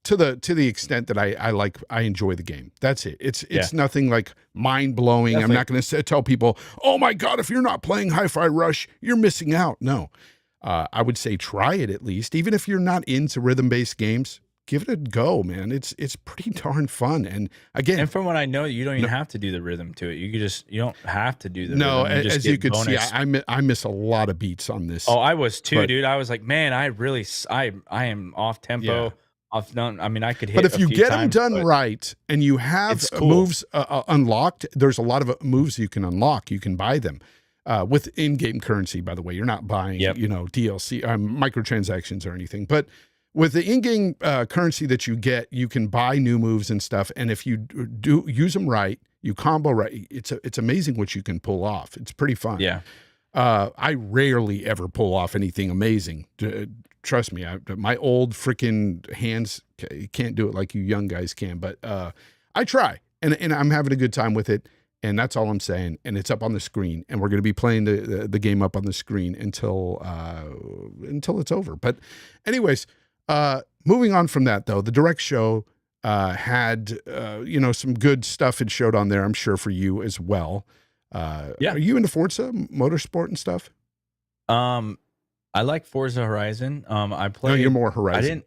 to the extent that I enjoy the game. That's it. It's Yeah. nothing like mind blowing. I'm Definitely. not going to tell people, oh my God, if you're not playing Hi-Fi Rush, you're missing out. No, I would say try it at least, even if you're not into rhythm based games. Give it a go, man. It's pretty darn fun. And again, And from what I know, you don't even have to do the rhythm to it. You don't have to do the no, rhythm. as you could see, I miss a lot of beats on this. Oh, I was too, dude. I was like, man, I am off tempo. Yeah. I mean, I could hit. But if you get them done but right and you have cool. moves unlocked, there's a lot of moves you can unlock. You can buy them with in-game currency. By the way, you're not buying, DLC, microtransactions or anything. But with the in-game currency that you get, you can buy new moves and stuff. And if you do use them right, you combo right, it's amazing what you can pull off. It's pretty fun. Yeah. I rarely ever pull off anything amazing. Trust me, my old freaking hands can't do it like you young guys can. But I try, and I'm having a good time with it. And that's all I'm saying. And it's up on the screen, and we're going to be playing the game up on the screen until it's over. But anyways, moving on from that though, the direct show had some good stuff it showed on there. I'm sure for you as well. Yeah. Are you into Forza Motorsport and stuff? I like Forza Horizon. I played. No, you're more Horizon. I didn't.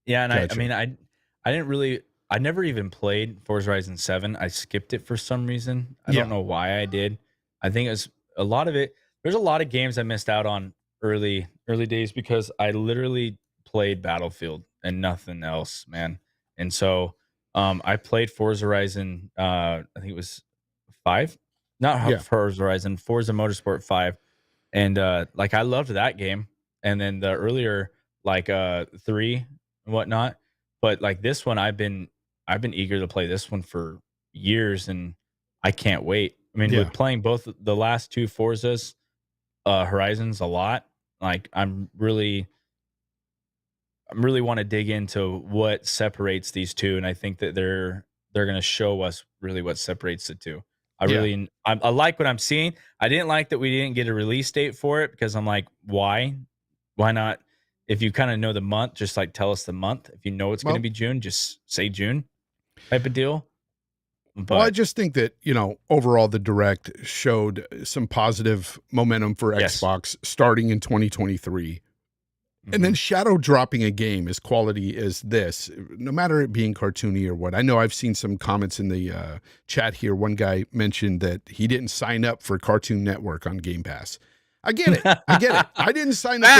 Yeah, and Gotcha. I didn't really. I never even played Forza Horizon 7. I skipped it for some reason. I don't know why I did. I think it was a lot of it. There's a lot of games I missed out on early days because I literally played Battlefield and nothing else, man. And so I played Forza Horizon. I think it was 5. Not Forza Horizon. Forza Motorsport 5. And like I loved that game, and then the earlier 3 and whatnot. But like this one, I've been eager to play this one for years, and I can't wait. I mean, with playing both the last 2 Forzas, Horizons a lot, like I'm really want to dig into what separates these two, and I think that they're going to show us really what separates the two. I like what I'm seeing. I didn't like that we didn't get a release date for it because I'm like, why not? If you kind of know the month, just like tell us the month. If you know it's going to be June, just say June type of deal. But I just think that, overall the direct showed some positive momentum for Xbox starting in 2023. And then shadow dropping a game as quality as this, no matter it being cartoony or what. I know I've seen some comments in the chat here. One guy mentioned that he didn't sign up for Cartoon Network on Game Pass. I get it. I didn't sign up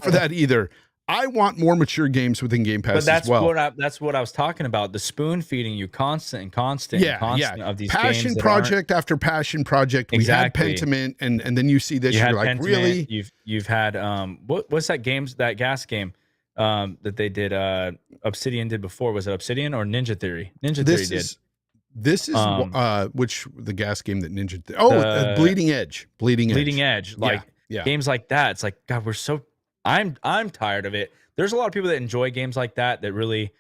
for that either. I want more mature games within Game Pass as well. That's what I was talking about. The spoon feeding you constant of these passion games project after passion project. Exactly. We had Pentiment, and then you see this. You're like, Pentiment, really? You've had what's that gas game that they did? Obsidian did before. Was it Obsidian or Ninja Theory? This is which the gas game that Ninja. Bleeding Edge. Games like that. It's like, God, I'm tired of it. There's a lot of people that enjoy games like that really.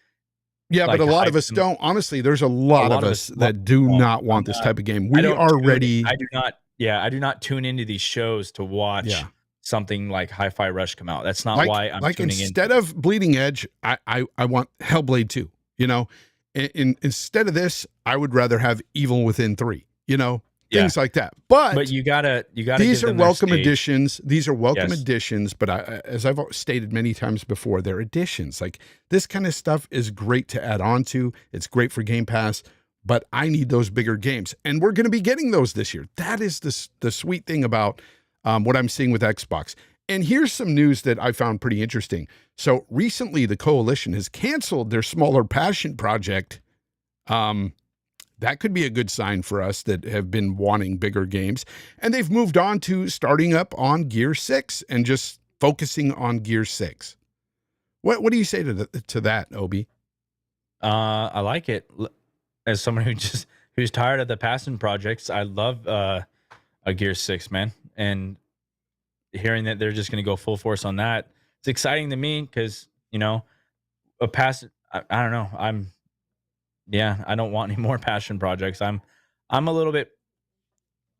Yeah, but a lot of us don't. Honestly, there's a lot of us that do not want this type of game. We are ready. I do not. Yeah, I do not tune into these shows to watch something like Hi-Fi Rush come out. That's not why I'm tuning in. Instead of Bleeding Edge, I want Hellblade 2. Instead of this, I would rather have Evil Within 3. Things like that. But you gotta. These are welcome additions. These are welcome additions. But as I've stated many times before, they're additions. Like this kind of stuff is great to add on to. It's great for Game Pass. But I need those bigger games, and we're going to be getting those this year. That is the sweet thing about what I'm seeing with Xbox. And here's some news that I found pretty interesting. So recently, the Coalition has canceled their smaller passion project. That could be a good sign for us that have been wanting bigger games. And they've moved on to starting up on Gear 6 and just focusing on Gear 6. What do you say to that, Obi? I like it. As someone who's tired of the passion projects, I love a Gear 6, man. And hearing that they're just going to go full force on that, it's exciting to me because, a passion, I don't know. I don't want any more passion projects. I'm a little bit,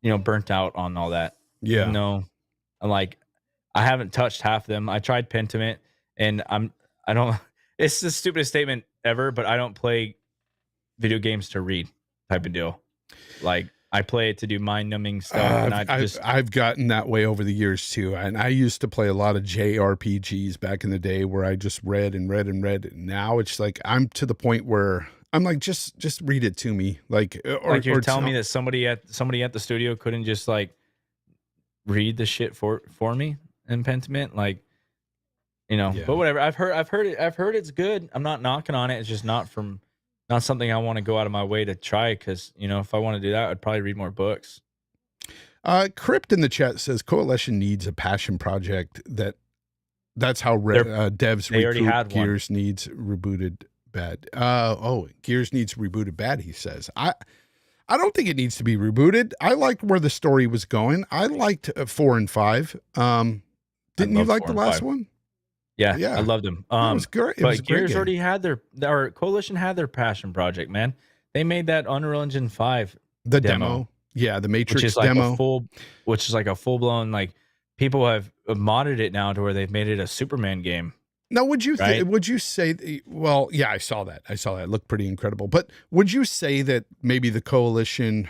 burnt out on all that. Yeah. I haven't touched half of them. I tried Pentiment, and I don't. It's the stupidest statement ever, but I don't play video games to read type of deal. Like I play it to do mind numbing stuff, and I've gotten that way over the years too. And I used to play a lot of JRPGs back in the day where I just read and read and read. Now it's like I'm to the point where I'm like, just read it to me. Like, like you're telling me that somebody at the studio couldn't just like read the shit for me in Pentiment, like, you know. Yeah. But whatever. I've heard it's good. I'm not knocking on it. It's just not something I want to go out of my way to try, because, you know, if I want to do that, I'd probably read more books. Crypt in the chat says Coalition needs a passion project. That's how devs recruit. Gears needs rebooted bad. Gears needs rebooted bad, he says. I don't think it needs to be rebooted. I liked where the story was going. I liked 4 and 5. Didn't you like the last one? Yeah, I loved them. It was great. But Gears already had our Coalition had their passion project, man. They made that Unreal Engine 5 demo. Yeah, the Matrix demo. Which is like a full blown, like, people have modded it now to where they've made it a Superman game. Now, would you say? Well, yeah, I saw that. It looked pretty incredible. But would you say that maybe the Coalition,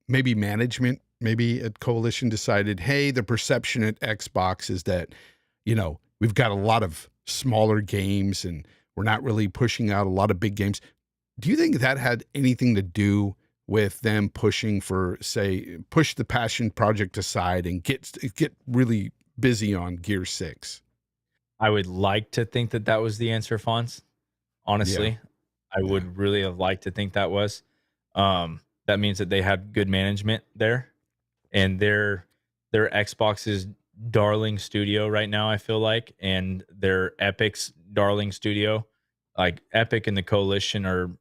maybe management, maybe at Coalition decided, hey, the perception at Xbox is that, you know, we've got a lot of smaller games and we're not really pushing out a lot of big games. Do you think that had anything to do with them pushing for, say, push the passion project aside and get really busy on Gear 6? I would like to think that was the answer, Fonz. Honestly, I would really have liked to think that was. That means that they had good management there, and they're Xbox's darling studio right now, I feel like, and they're Epic's darling studio. Like, Epic and the Coalition are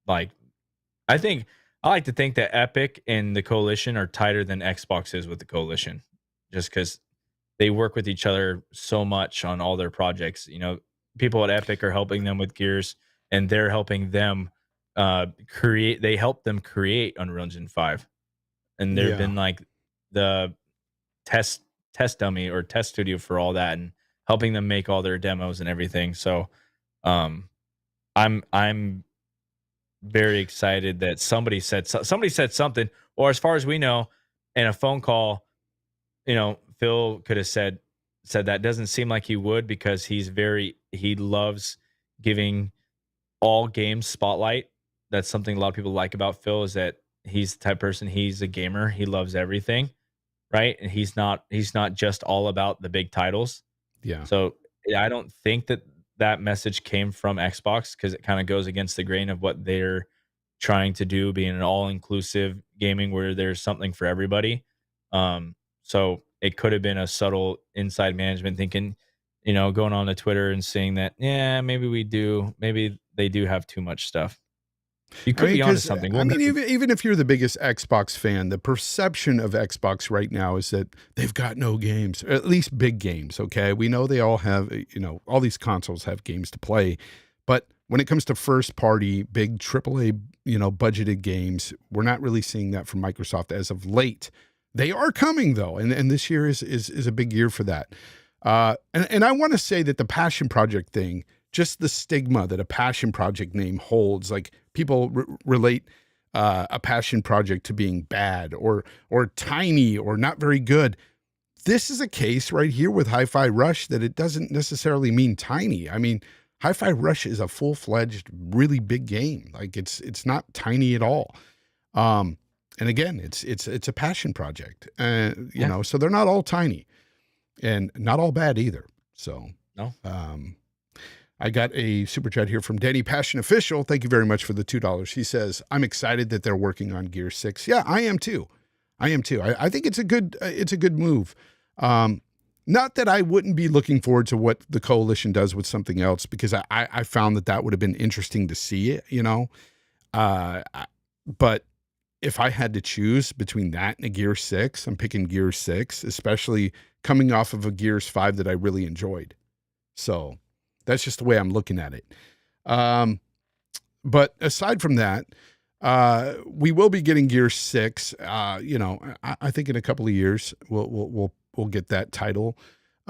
like, I like to think that Epic and the Coalition are tighter than Xbox is with the Coalition, just because they work with each other so much on all their projects. You know, people at Epic are helping them with Gears, and they're helping them create. They helped them create Unreal Engine 5, and they've been like the test dummy or test studio for all that, and helping them make all their demos and everything. So, I'm very excited that somebody said something, or as far as we know, in a phone call, you know, Phil could have said that. Doesn't seem like he would, because he loves giving all games spotlight. That's something a lot of people like about Phil, is that he's the type of person, he's a gamer. He loves everything, right? And he's not just all about the big titles. Yeah. So I don't think that message came from Xbox, because it kind of goes against the grain of what they're trying to do, being an all-inclusive gaming where there's something for everybody. So it could have been a subtle inside management thinking, you know, going on to Twitter and saying that, yeah, maybe they do have too much stuff. You could be onto something. I mean, even if you're the biggest Xbox fan, the perception of Xbox right now is that they've got no games, or at least big games. Okay. We know they all have, you know, all these consoles have games to play, but when it comes to first party, big AAA, you know, budgeted games, we're not really seeing that from Microsoft as of late. They are coming though. And this year is a big year for that. And I want to say that the passion project thing, just the stigma that a passion project name holds, like people relate a passion project to being bad or tiny or not very good. This is a case right here with Hi-Fi Rush that it doesn't necessarily mean tiny. I mean, Hi-Fi Rush is a full-fledged, really big game. Like it's not tiny at all. And again, it's a passion project, you know, so they're not all tiny and not all bad either. So, no. I got a super chat here from Danny Passion Official. Thank you very much for the $2. He says, I'm excited that they're working on Gear 6. Yeah, I am too. I think it's a good move. Not that I wouldn't be looking forward to what the Coalition does with something else, because I found that would have been interesting to see it, you know. But if I had to choose between that and a Gear 6, I'm picking Gear 6, especially coming off of a Gears 5 that I really enjoyed. So that's just the way I'm looking at it. But aside from that, we will be getting Gear 6. You know, I think in a couple of years we'll get that title.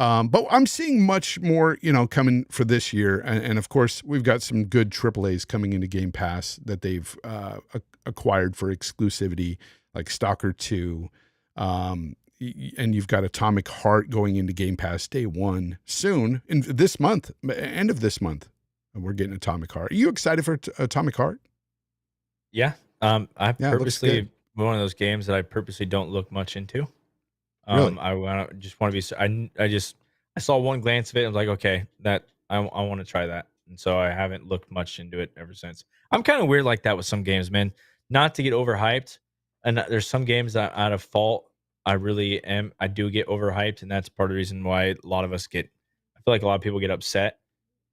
But I'm seeing much more, coming for this year. And of course, we've got some good AAAs coming into Game Pass that they've acquired for exclusivity, like Stalker 2. And you've got Atomic Heart going into Game Pass day one soon, in this month, end of this month. We're getting Atomic Heart. Are you excited for Atomic Heart? Yeah. I purposely, one of those games that I purposely don't look much into. Really? I just want to be. I saw one glance of it. I was like, okay, that I want to try that, and so I haven't looked much into it ever since. I'm kind of weird like that with some games, man. Not to get overhyped, and there's some games that out of fault I really am. I do get overhyped, and that's part of the reason why a lot of us get. I feel like a lot of people get upset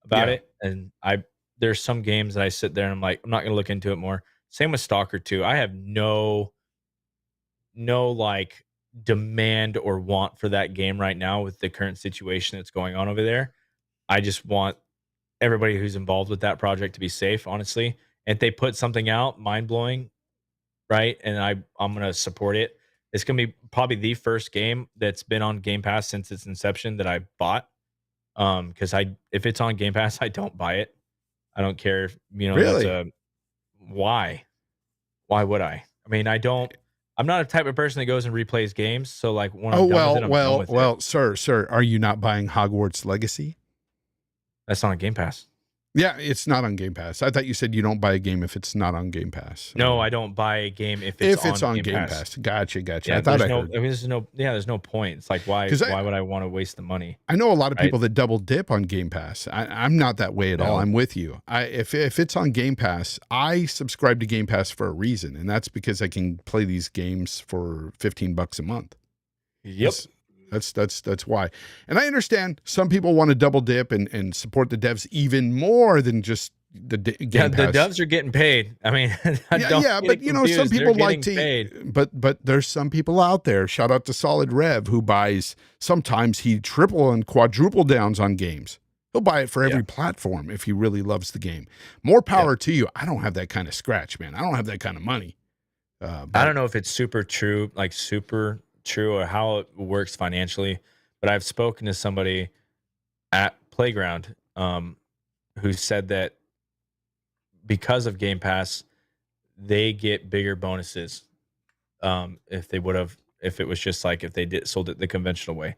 about it, and there's some games that I sit there and I'm like, I'm not gonna look into it more. Same with Stalker 2. I have no like demand or want for that game right now with the current situation that's going on over there. I just want everybody who's involved with that project to be safe, honestly. And if they put something out mind-blowing, right, and I'm going to support it. It's going to be probably the first game that's been on Game Pass since its inception that I bought. Because if it's on Game Pass, I don't buy it. I don't care if, Really? Why would I? I mean, I'm not a type of person that goes and replays games. So like when I'm done with it, I'm done with it. Sir, are you not buying Hogwarts Legacy? That's not on Game Pass. Yeah, it's not on Game Pass. I thought you said you don't buy a game if it's not on Game Pass. No, I don't buy a game if it's on Game Pass. Gotcha. Yeah, I thought I heard. There's no point. It's like why would I want to waste the money? I know a lot of people that double dip on Game Pass. I'm not that way at all. I'm with you. If it's on Game Pass, I subscribe to Game Pass for a reason, and that's because I can play these games for $15 a month. Yep. That's why. And I understand some people want to double dip and support the devs even more than just the Game Pass. The devs are getting paid. I mean, but some people like to paid. But there's some people out there, shout out to Solid Rev, who buys, sometimes he triple and quadruple downs on games. He'll buy it for every platform if he really loves the game. More power to you. I don't have that kind of scratch, man. I don't have that kind of money. I don't know if it's super true or how it works financially, but I've spoken to somebody at Playground who said that because of Game Pass, they get bigger bonuses if it was just like if they sold it the conventional way.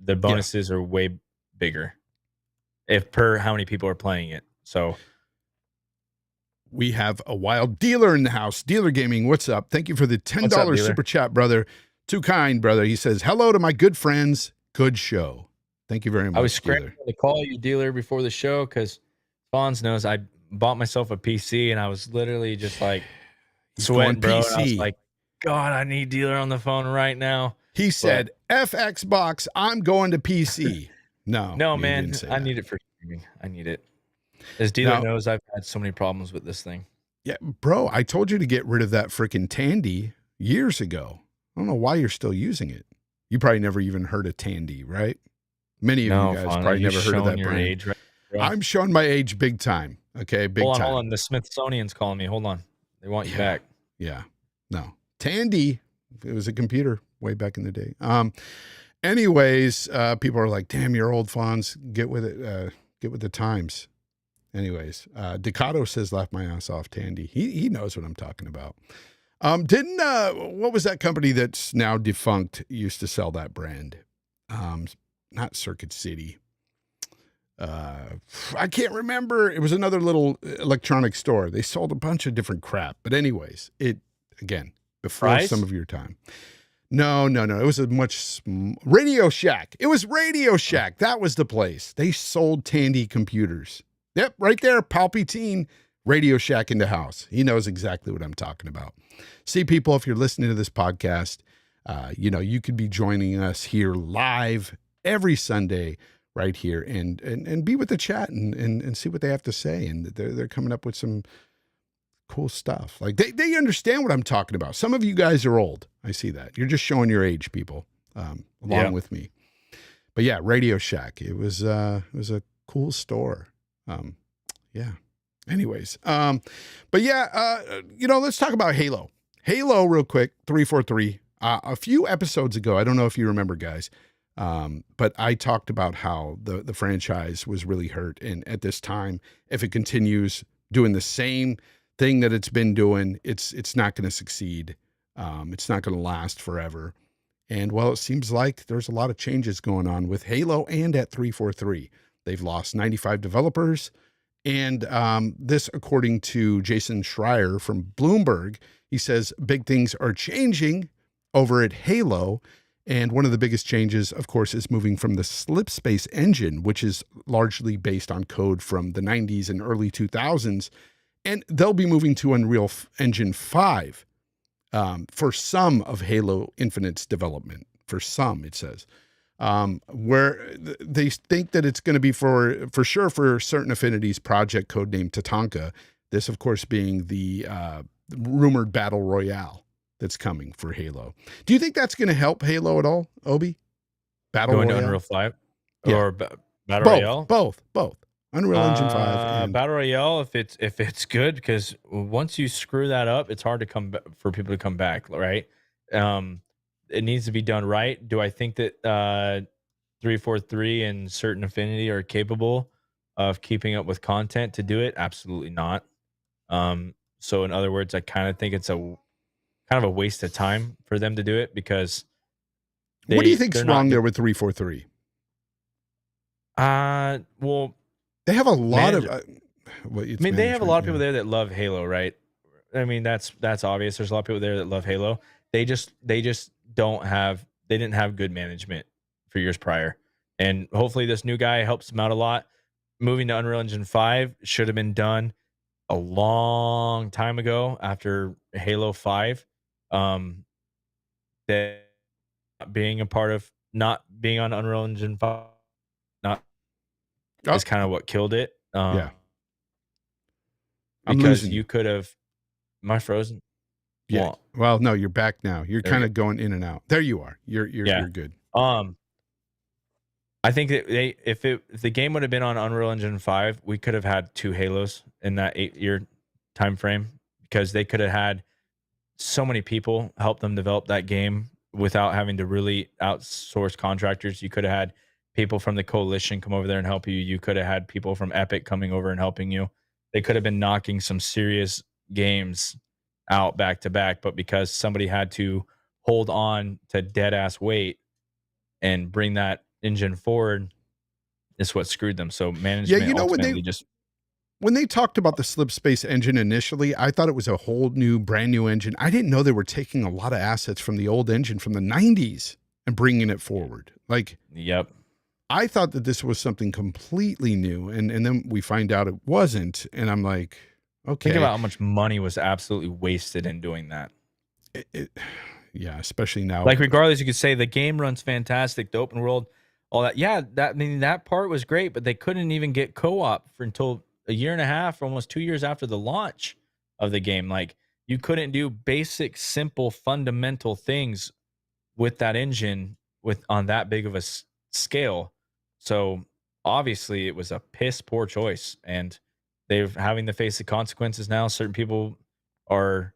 The bonuses are way bigger if per how many people are playing it. So we have a wild dealer in the house. Dealer Gaming, what's up? Thank you for the $10 super chat, brother. Too kind, brother. He says, hello to my good friends. Good show. Thank you very much. I was scrambling to call you, dealer, before the show because Fonz knows I bought myself a PC and I was literally just like sweating, bro. And I was like, God, I need dealer on the phone right now. He said, F Xbox, I'm going to PC. No, man, I need it for streaming. I need it. As dealer knows, I've had so many problems with this thing. Yeah, bro, I told you to get rid of that freaking Tandy years ago. I don't know why you're still using it. You probably never even heard of Tandy, right? Many of you guys probably never heard of that brand. Age, right, I'm showing my age big time. Okay, big time. Hold on. The Smithsonian's calling me. Hold on. They want you back. Yeah. No. Tandy, it was a computer way back in the day. Anyways, people are like, damn, you're old, Fonz. Get with it. Get with the times. Anyways, Decado says, laugh my ass off, Tandy. He knows what I'm talking about. What was that company that's now defunct used to sell that brand? Not Circuit City. I can't remember. It was another little electronic store. They sold a bunch of different crap. But anyways, before Price? Some of your time. No. It was Radio Shack. It was Radio Shack. That was the place. They sold Tandy computers. Yep, right there, Palpatine, Radio Shack in the house. He knows exactly what I'm talking about. See, people, if you're listening to this podcast, you could be joining us here live every Sunday right here and be with the chat and see what they have to say. And they're coming up with some cool stuff. Like they understand what I'm talking about. Some of you guys are old. I see that. You're just showing your age, people, along with me. But yeah, Radio Shack. It was a cool store. Anyways, let's talk about Halo. Halo real quick, 343. A few episodes ago, I don't know if you remember, guys, But I talked about how the franchise was really hurt. And at this time, if it continues doing the same thing that it's been doing, it's not going to succeed. It's not going to last forever. And well, it seems like there's a lot of changes going on with Halo and at 343. They've lost 95 developers. And this, according to Jason Schreier from Bloomberg, he says big things are changing over at Halo. And one of the biggest changes, of course, is moving from the slipspace engine, which is largely based on code from the 90s and early 2000s. And they'll be moving to Unreal Engine 5 for some of Halo Infinite's development. For some, it says. Where they think that it's going to be for sure for Certain Affinity's project codenamed Tatanka. This, of course, being the rumored battle royale that's coming for Halo. Do you think that's going to help Halo at all, Obi? Battle Going royale? to Unreal 5 Yeah. or Battle Royale? Both. Unreal Engine 5 and Battle Royale, if it's good, because once you screw that up, it's hard to for people to come back, right? It needs to be done right. Do I think that 343 and Certain Affinity are capable of keeping up with content to do it? Absolutely not. So in other words, I kind of think it's a kind of a waste of time for them to do it, because what do you think's wrong there with 343? Well, they have a lot of they have a lot of people there that love Halo, right? I mean, that's obvious. There's a lot of people there that love Halo. They just didn't have good management for years prior. And hopefully this new guy helps them out a lot. Moving to Unreal Engine 5 should have been done a long time ago after Halo 5. That being a part of not being on Unreal Engine 5 is kind of what killed it. Yeah. Because you could have. Am I frozen? Yeah. Well, no, you're back now. You're kind of going in and out. There you are. You're good. I think that if the game would have been on Unreal Engine 5, we could have had 2 Halos in that 8-year time frame, because they could have had so many people help them develop that game without having to really outsource contractors. You could have had people from the coalition come over there and help you. You could have had people from Epic coming over and helping you. They could have been knocking some serious games out back to back, but because somebody had to hold on to dead ass weight and bring that engine forward, is what screwed them. So management when they talked about the slipspace engine initially, I thought it was a whole new, brand new engine. I didn't know they were taking a lot of assets from the old engine from the 90s and bringing it forward. Yep. I thought that this was something completely new, and then we find out it wasn't, and I'm like, okay. Think about how much money was absolutely wasted in doing that. Yeah, especially now. Regardless, you could say the game runs fantastic, the open world, all that. Yeah, that part was great, but they couldn't even get co-op until a year and a half, almost 2 years after the launch of the game. You couldn't do basic, simple, fundamental things with that engine on that big of a scale. So obviously it was a piss poor choice, and they're having to face the consequences now. Certain people were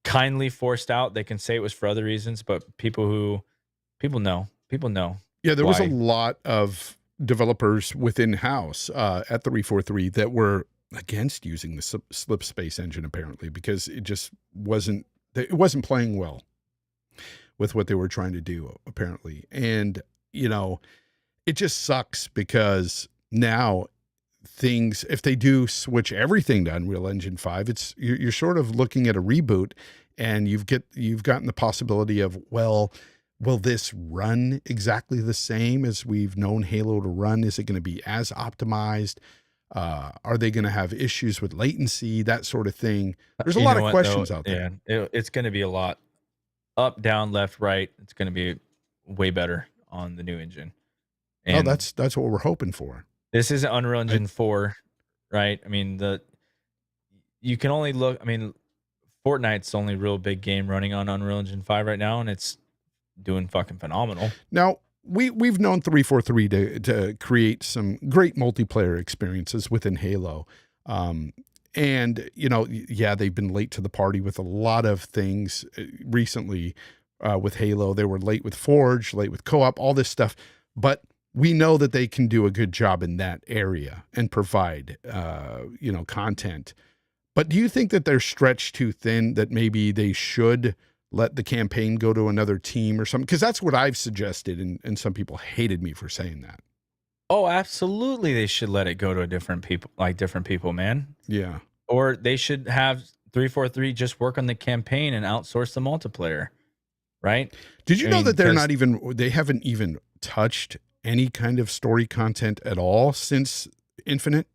kindly forced out. They can say it was for other reasons, but people know. Yeah, there was a lot of developers within house at 343 that were against using the slipspace engine, apparently, because it just wasn't playing well with what they were trying to do, apparently. And it just sucks, because now if they do switch everything to Unreal Engine 5, you're sort of looking at a reboot, and you've gotten the possibility of, well, will this run exactly the same as we've known Halo to run? Is it going to be as optimized? Are they going to have issues with latency, that sort of thing? There's a lot of questions out there. Yeah, it's going to be a lot up, down, left, right. It's going to be way better on the new engine. And that's what we're hoping for. This isn't Unreal Engine 4, right? I mean, you can only look. I mean, Fortnite's the only real big game running on Unreal Engine 5 right now, and it's doing fucking phenomenal. Now, we've known 343 to create some great multiplayer experiences within Halo. And, they've been late to the party with a lot of things recently with Halo. They were late with Forge, late with co-op, all this stuff. But we know that they can do a good job in that area and provide, content. But do you think that they're stretched too thin, that maybe they should let the campaign go to another team or something? Because that's what I've suggested, and some people hated me for saying that. Oh, absolutely. They should let it go to different people, man. Yeah. Or they should have 343 just work on the campaign and outsource the multiplayer, right? Did you know that they haven't even touched any kind of story content at all since Infinite?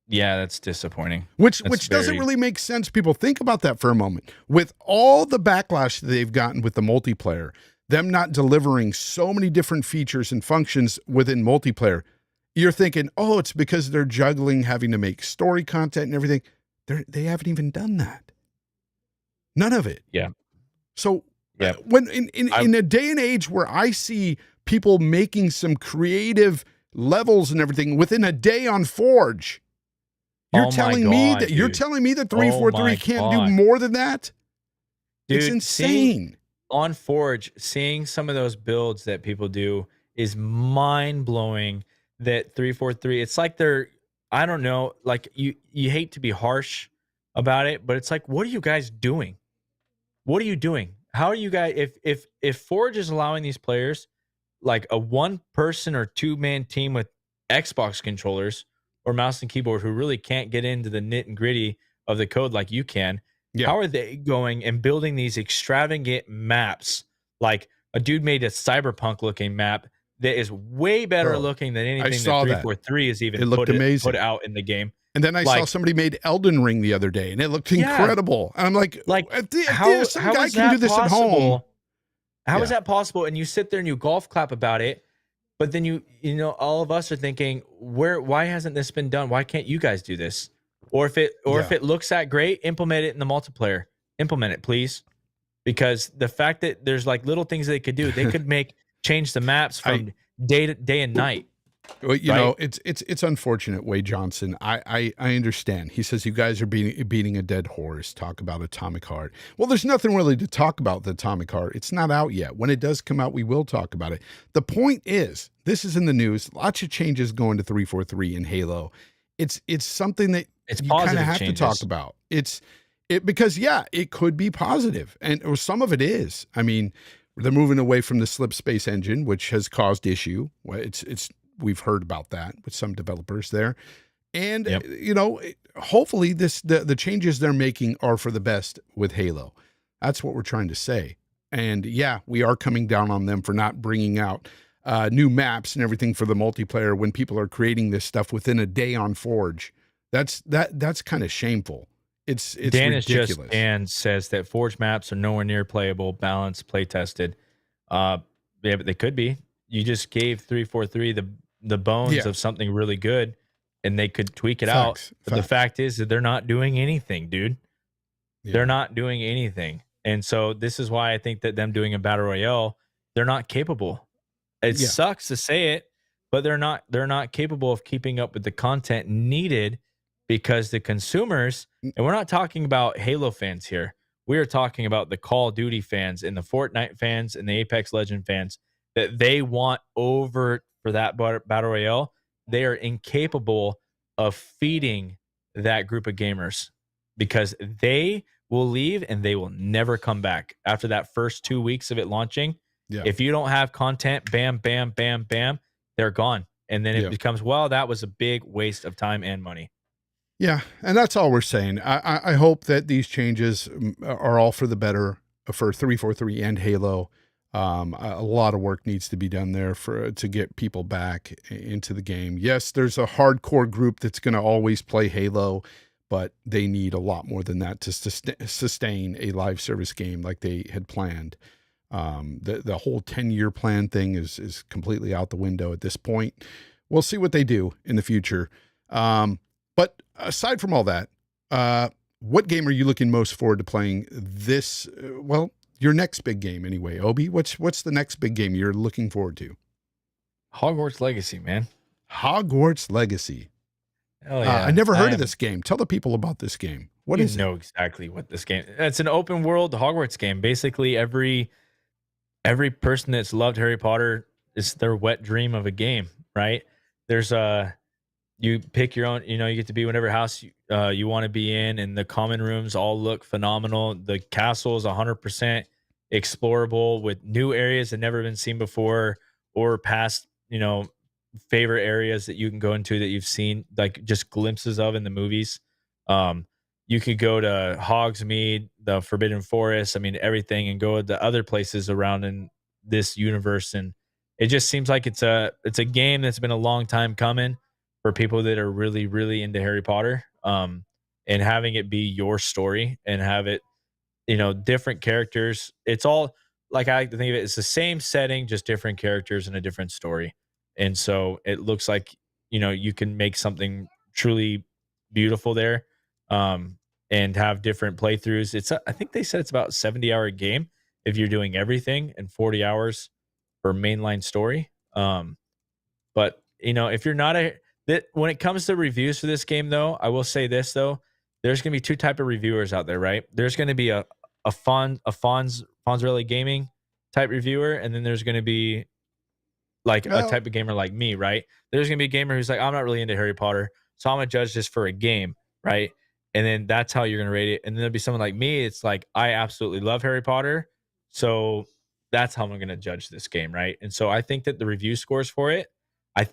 Yeah, that's disappointing. Which doesn't really make sense. People, think about that for a moment. With all the backlash that they've gotten with the multiplayer, them not delivering so many different features and functions within multiplayer, you're thinking, oh, it's because they're juggling having to make story content and everything. They haven't even done that. None of it. Yeah. So when in a day and age where I see people making some creative levels and everything within a day on Forge, you're telling me that 343 can't do more than that? Dude, it's insane. On Forge, seeing some of those builds that people do is mind-blowing. That 343, it's like they're, I don't know, like you hate to be harsh about it, but it's like, what are you guys doing? What are you doing? How are you guys, if Forge is allowing these players like a 1-person or 2-man team with Xbox controllers or mouse and keyboard who really can't get into the nit and gritty of the code like you can, how are they going and building these extravagant maps? Like a dude made a cyberpunk looking map that is way better looking than anything that 343 is even put out in the game. And then I saw somebody made Elden Ring the other day, and it looked incredible. And I'm like how some guy can do this at home. How is that possible? And you sit there and you golf clap about it, but then you know, all of us are thinking, why hasn't this been done? Why can't you guys do this? Or if it looks that great, implement it in the multiplayer. Implement it, please. Because the fact that there's like little things they could do, they could change the maps from day and night. Well, you know, it's unfortunate, Wade Johnson. I understand. He says you guys are beating a dead horse. Talk about Atomic Heart. Well, there's nothing really to talk about the Atomic Heart. It's not out yet. When it does come out, we will talk about it. The point is, this is in the news. Lots of changes going to 343 in Halo. It's something that you kind of have to talk about. Because it could be positive, or some of it is. I mean, they're moving away from the slip space engine, which has caused issue. We've heard about that with some developers there. And, hopefully the changes they're making are for the best with Halo. That's what we're trying to say. And we are coming down on them for not bringing out new maps and everything for the multiplayer when people are creating this stuff within a day on Forge. That's kind of shameful. It's Dennis ridiculous. And says that Forge maps are nowhere near playable, balanced, play tested. But they could be. You just gave 343 the bones of something really good, and they could tweak it out. But the fact is that they're not doing anything, dude. They're not doing anything. And so this is why I think that them doing a battle royale, they're not capable. It sucks to say it, but they're not capable of keeping up with the content needed, because the consumers, and we're not talking about Halo fans here. We are talking about the Call of Duty fans and the Fortnite fans and the Apex Legend fans, that they want over for that battle royale. They are incapable of feeding that group of gamers, because they will leave and they will never come back after that first 2 weeks of it launching. If you don't have content, bam, bam, bam, bam, they're gone. And then it becomes, that was a big waste of time and money. Yeah, and that's all we're saying. I hope that these changes are all for the better for 343 and Halo. A lot of work needs to be done there to get people back into the game. Yes, there's a hardcore group that's going to always play Halo, but they need a lot more than that to sustain a live service game like they had planned. The whole 10-year plan thing is completely out the window at this point. We'll see what they do in the future. But aside from all that, what game are you looking most forward to playing this? Your next big game anyway, Obi. What's the next big game you're looking forward to? Hogwarts Legacy, man. Hogwarts Legacy. Hell yeah. I never heard of this game. Tell the people about this game. What is it? You know exactly what this game. It's an open world Hogwarts game. Basically, every every person that's loved Harry Potter, is their wet dream of a game, right? There's you pick your own, you know, you get to be whatever house you want to be in, and the common rooms all look phenomenal. The castle is 100% explorable with new areas that never been seen before, or past, you know, favorite areas that you can go into that you've seen like just glimpses of in the movies. Um, you could go to Hogsmeade, the Forbidden Forest, I mean everything, and go to other places around in this universe. And it just seems like it's a game that's been a long time coming for people that are really, really into Harry Potter. And having it be your story and have it, you know, different characters. It's all like, I like to think of it, it's the same setting, just different characters and a different story. And so it looks like, you know, you can make something truly beautiful there. Um, and have different playthroughs. I think they said it's about 70-hour game if you're doing everything, and 40 hours for mainline story. But you know, if you're not when it comes to reviews for this game, though, I will say this though, there's gonna be two type of reviewers out there, right? There's gonna be a Fonzrelli gaming type reviewer, and then there's gonna be like a Well, type of gamer like me, right? There's gonna be a gamer who's like, I'm not really into Harry Potter, so I'm gonna judge this for a game, right? And then that's how you're gonna rate it. And then there'll be someone like me, it's like, I absolutely love Harry Potter, so that's how I'm gonna judge this game, right? And so I think that the review scores for it, I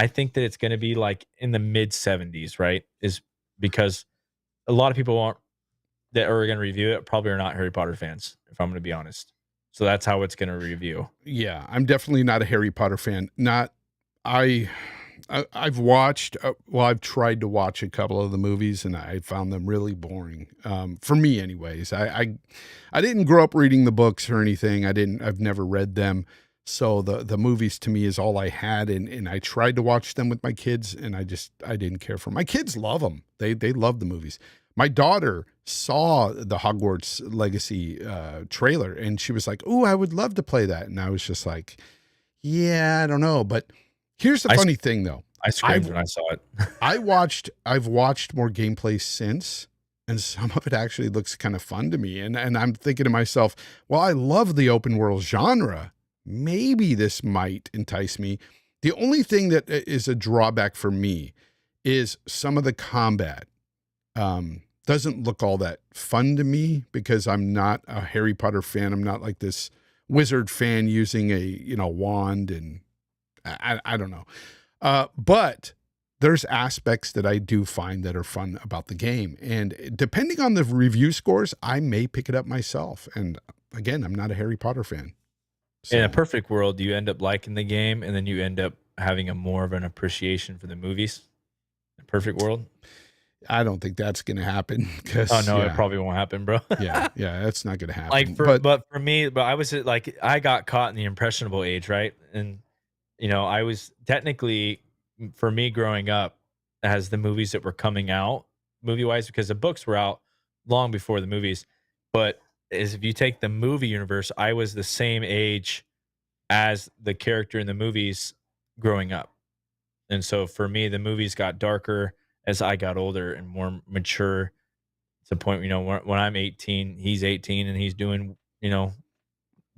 think that it's gonna be like in the mid 70s, right? Is because a lot of people aren't that are gonna review it probably are not Harry Potter fans, if I'm gonna be honest. So that's how it's gonna review. yeah, I'm definitely not a Harry Potter fan. Not I I've watched well, I've tried to watch a couple of the movies and I found them really boring. For me anyways. I didn't grow up reading the books or anything. I've never read them. So the movies to me is all I had, and I tried to watch them with my kids, and I didn't care for 'em. My kids love them. They love the movies. My daughter saw the Hogwarts Legacy trailer, and she was like, "Oh, I would love to play that." And I was just like, "Yeah, I don't know." But here's the I funny thing, though. I screamed when I saw it. I've watched more gameplay since, and some of it actually looks kind of fun to me. And I'm thinking to myself, well, I love the open world genre. Maybe this might entice me. The only thing that is a drawback for me is some of the combat. Doesn't look all that fun to me because I'm not a Harry Potter fan. I'm not like this wizard fan using a, you know, wand, and I don't know. But there's aspects that I do find that are fun about the game. And depending on the review scores, I may pick it up myself. And again, I'm not a Harry Potter fan. So, In a perfect world, you end up liking the game, and then you end up having a more of an appreciation for the movies. In a perfect world. I don't think that's going to happen because Oh no, it probably won't happen, bro. yeah, that's not going to happen. Like but for me, but I was like, I got caught in the impressionable age, right? And you know, I was technically, for me growing up, as the movies that were coming out movie wise, because the books were out long before the movies. But is if you take the movie universe, I was the same age as the character in the movies growing up. And so for me, the movies got darker as I got older and more mature, to the point, you know, when I'm 18, he's 18 and he's doing, you know,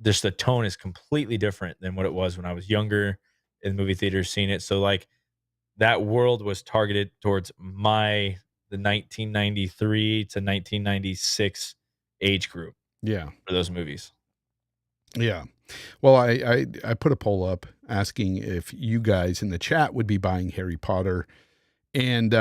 just the tone is completely different than what it was when I was younger in the movie theater seeing it. So like that world was targeted towards the 1993 to 1996 age group. Yeah. For those movies. Yeah. Well, I put a poll up asking if you guys in the chat would be buying Harry Potter. And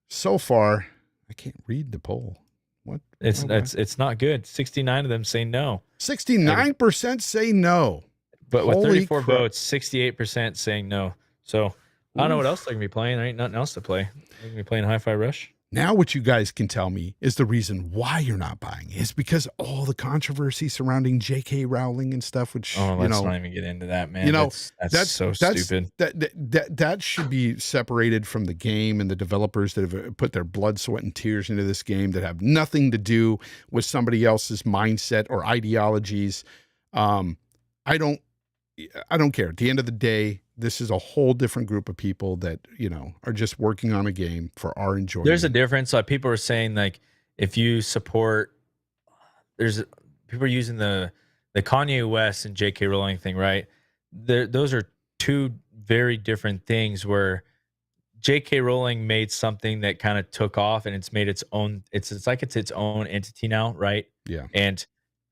so far, I can't read the poll. What? It's not good. 69 of them say no. 69% say no. But with Holy 34 crap. votes, 68% saying no. So I don't know what else they're gonna be playing. There ain't nothing else to play. They're gonna be playing Hi-Fi Rush. Now what you guys can tell me is the reason why you're not buying it is because all the controversy surrounding J.K. Rowling and stuff, which, let's not even get into that, man. You know, that's so stupid. That should be separated from the game and the developers that have put their blood, sweat, and tears into this game that have nothing to do with somebody else's mindset or ideologies. I don't care. At the end of the day, this is a whole different group of people that, you know, are just working on a game for our enjoyment. There's a difference. Like people are saying, like, if you support, people are using the the Kanye West and J.K. Rowling thing, right? Those are two very different things where J.K. Rowling made something that kind of took off and it's made its own. It's like it's its own entity now, right? Yeah. And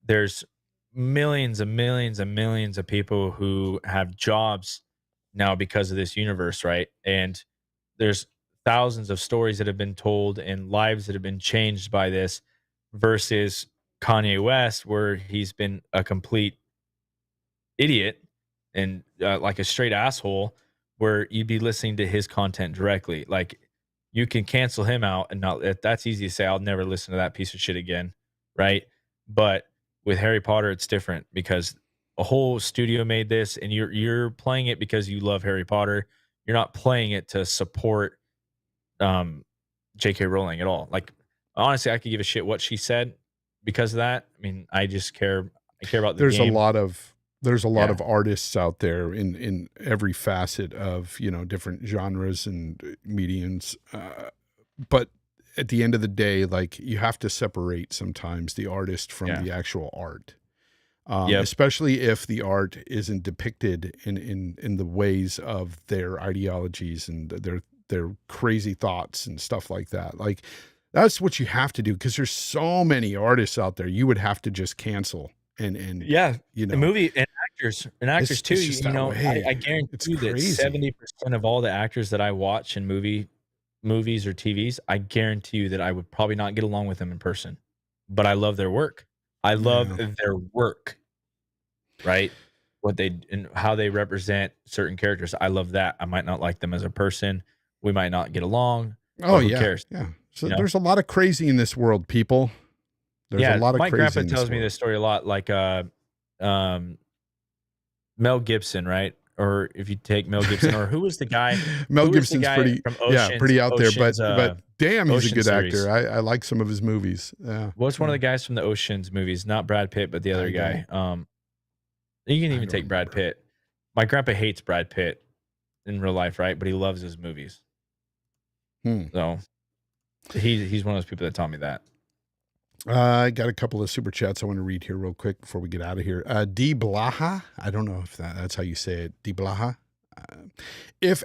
there's millions and millions and millions of people who have jobs now because of this universe, right? And there's thousands of stories that have been told and lives that have been changed by this versus Kanye West, where he's been a complete idiot and like a straight asshole, where you'd be listening to his content directly. Like you can cancel him out and not, that's easy to say, I'll never listen to that piece of shit again. Right. But with Harry Potter, it's different because a whole studio made this and you're playing it because you love Harry Potter. You're not playing it to support J.K. Rowling at all. Like honestly, I could give a shit what she said because of that. I mean, I just care. I care about the There's game. There's a lot of artists out there in every facet of, you know, different genres and mediums. But at the end of the day, like you have to separate sometimes the artist from the actual art. Especially if the art isn't depicted in the ways of their ideologies and their crazy thoughts and stuff like that. Like that's what you have to do, because there's so many artists out there you would have to just cancel. And you know, the movie and actors too. it's You know, I guarantee you that 70% of all the actors that I watch in movies or TVs, I guarantee you that I would probably not get along with them in person, but I love their work. I love their work, right? What they and how they represent certain characters. I love that. I might not like them as a person. We might not get along. Oh, who cares? Yeah. So there's a lot of crazy in this world, people. There's a lot of my crazy. grandpa tells me this story a lot, like Mel Gibson, right? Or if you take Mel Gibson, or who was the guy? Mel Gibson's pretty, from Ocean's, pretty out there, but damn, he's Ocean a good series. actor. I like some of his movies. Yeah. What's one of the guys from the Ocean's movies? Not Brad Pitt, but the other guy. You can even take Brad Pitt. My grandpa hates Brad Pitt in real life, right? But he loves his movies. So he's one of those people that taught me that. I got a couple of super chats I want to read here real quick before we get out of here. D Blaha, I don't know if that's how you say it. D Blaha. If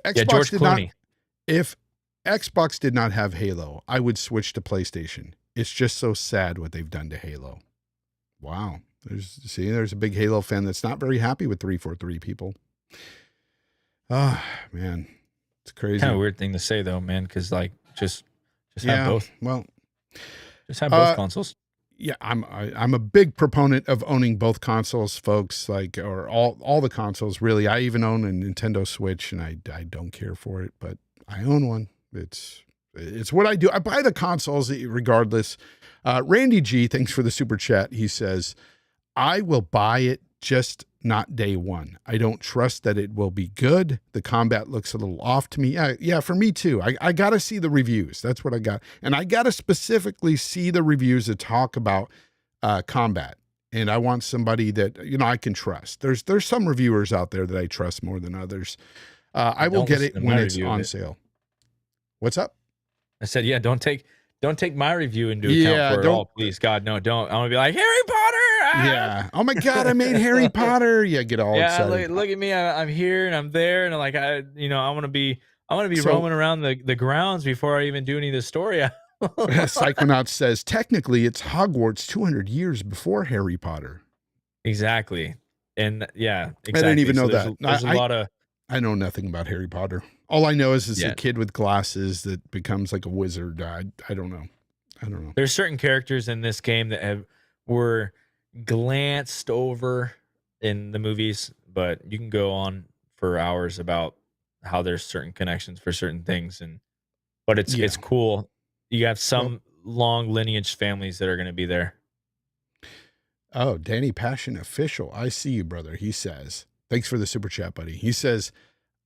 Xbox did not have Halo, I would switch to PlayStation. It's just so sad what they've done to Halo. Wow. There's a big Halo fan that's not very happy with 343 people. Ah, man, it's crazy. Kind of a weird thing to say though, man, because like just have both. Well, just have both consoles. Yeah, I'm a big proponent of owning both consoles, folks. Like, or all the consoles, really. I even own a Nintendo Switch, and I don't care for it, but I own one. It's what I do. I buy the consoles regardless. Randy G, thanks for the super chat. He says, I will buy it, just not day one. I don't trust that it will be good. The combat looks a little off to me. Yeah, for me too. I got to see the reviews. That's what I got. And I got to specifically see the reviews that talk about combat. And I want somebody that, you know, I can trust. There's some reviewers out there that I trust more than others. I will get it when it's on sale. What's up? I said, yeah, don't take my review into account for it all. Please, God, no, don't. I want to be like, Harry Potter. Yeah. Oh my God, I made Harry Potter. Yeah, get all excited. Look at me. I'm here and I'm there, and I'm like, I want to be roaming around the grounds before I even do any of the story. Psychonaut says technically it's Hogwarts 200 years before Harry Potter. Exactly. And yeah, exactly. I didn't even know that. There's a lot of. I know nothing about Harry Potter. All I know is it's a kid with glasses that becomes like a wizard. I don't know. There's certain characters in this game that were glanced over in the movies, but you can go on for hours about how there's certain connections for certain things, but it's cool. You have some long lineage families that are going to be there. Oh, Danny Passion Official. I see you, brother. He says, thanks for the super chat, buddy. He says,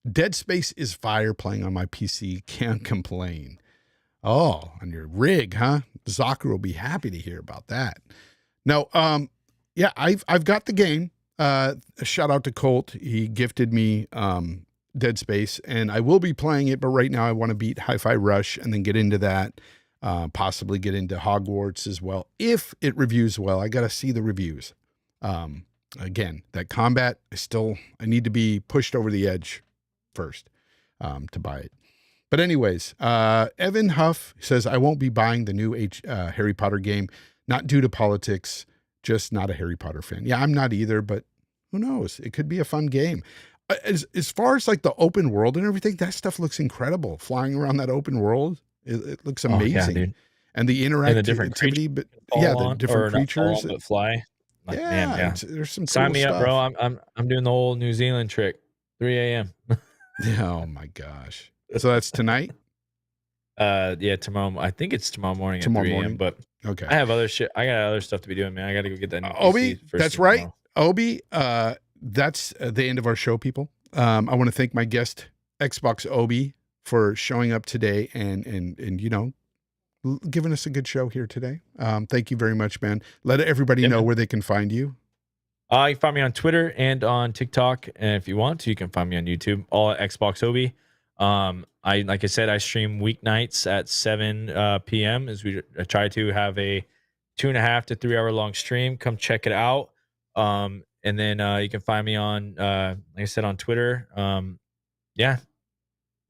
Dead Space is fire, playing on my PC. Can't complain. Oh, on your rig, huh? Zocker will be happy to hear about that. No, yeah, I've got the game. A shout out to Colt. He gifted me Dead Space, and I will be playing it, but right now I want to beat Hi-Fi Rush and then get into that. Possibly get into Hogwarts as well. If it reviews well, I got to see the reviews. again, that combat, I need to be pushed over the edge first to buy it. But anyways, Evan Huff says, I won't be buying the new Harry Potter game, not due to politics, just not a Harry Potter fan. Yeah, I'm not either, but who knows? It could be a fun game. As far as like the open world and everything, that stuff looks incredible. Flying around that open world, it looks amazing. Yeah, dude. And the interactivity, but yeah, the different creatures that fly. Like, yeah, man, yeah. There's some Sign cool me stuff. up, bro. I'm doing the whole New Zealand trick. 3 a.m. Oh my gosh. So that's tonight? Yeah, tomorrow. I think it's tomorrow morning Tomorrow at 3 morning? a.m. But Okay. I have other shit. I got other stuff to be doing, man. I got to go get that new Obi, PC first that's thing right. tomorrow. Obi, that's the end of our show, people. I want to thank my guest, Xbox Obi, for showing up today and you know, giving us a good show here today. Thank you very much, man. Let everybody know where they can find you. You can find me on Twitter and on TikTok. And if you want to, you can find me on YouTube, all at Xbox Obi. Like I said, I stream weeknights at 7 p.m. as we try to have a 2.5 to 3 hour long stream. Come check it out. And then you can find me on, like I said, on Twitter. Yeah.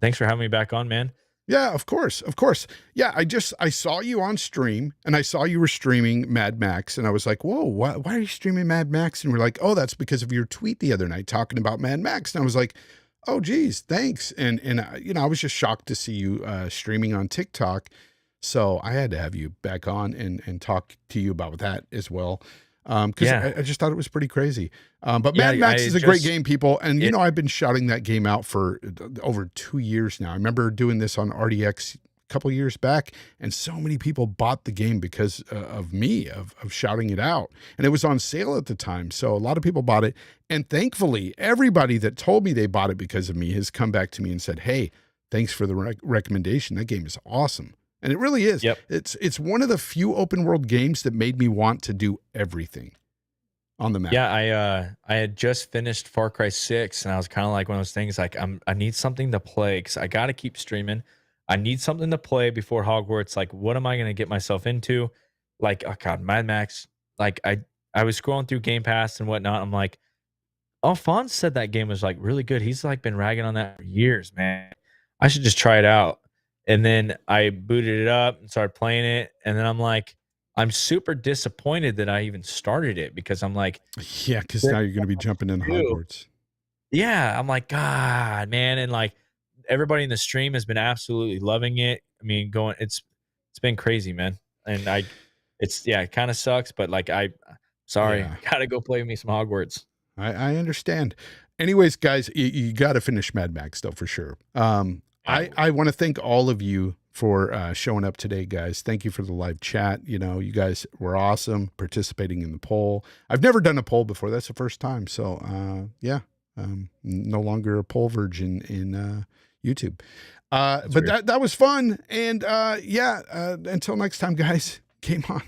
Thanks for having me back on, man. Yeah, of course. Of course. Yeah, I saw you on stream and I saw you were streaming Mad Max and I was like, whoa, why are you streaming Mad Max? And we're like, oh, that's because of your tweet the other night talking about Mad Max. And I was like, oh, geez, thanks. And you know, I was just shocked to see you streaming on TikTok. So I had to have you back on and talk to you about that as well. Because I just thought it was pretty crazy. But Mad Max is a great game, people. And, you know, I've been shouting that game out for over 2 years now. I remember doing this on RDX a couple years back, and so many people bought the game because of me, of shouting it out. And it was on sale at the time. So a lot of people bought it. And thankfully, everybody that told me they bought it because of me has come back to me and said, hey, thanks for the recommendation. That game is awesome. And it really is. Yep. It's one of the few open world games that made me want to do everything on the map. Yeah, I had just finished Far Cry 6 and I was kind of like one of those things like I need something to play because I got to keep streaming. I need something to play before Hogwarts. Like, what am I going to get myself into? Like, oh God, Mad Max. Like I was scrolling through Game Pass and whatnot. I'm like, oh, Fonz said that game was like really good. He's like been ragging on that for years, man. I should just try it out. And then I booted it up and started playing it. And then I'm like, I'm super disappointed that I even started it because I'm like, yeah, because now you're going to be jumping in Hogwarts. Yeah, I'm like, God, man. And like everybody in the stream has been absolutely loving it. I mean, it's been crazy, man. And it kind of sucks, but like, sorry, I got to go play me some Hogwarts. I understand. Anyways, guys, you got to finish Mad Max though, for sure. I want to thank all of you for showing up today, guys. Thank you for the live chat. You know, you guys were awesome participating in the poll. I've never done a poll before. That's the first time. So, no longer a poll virgin in YouTube. But that was fun. And until next time, guys, game on.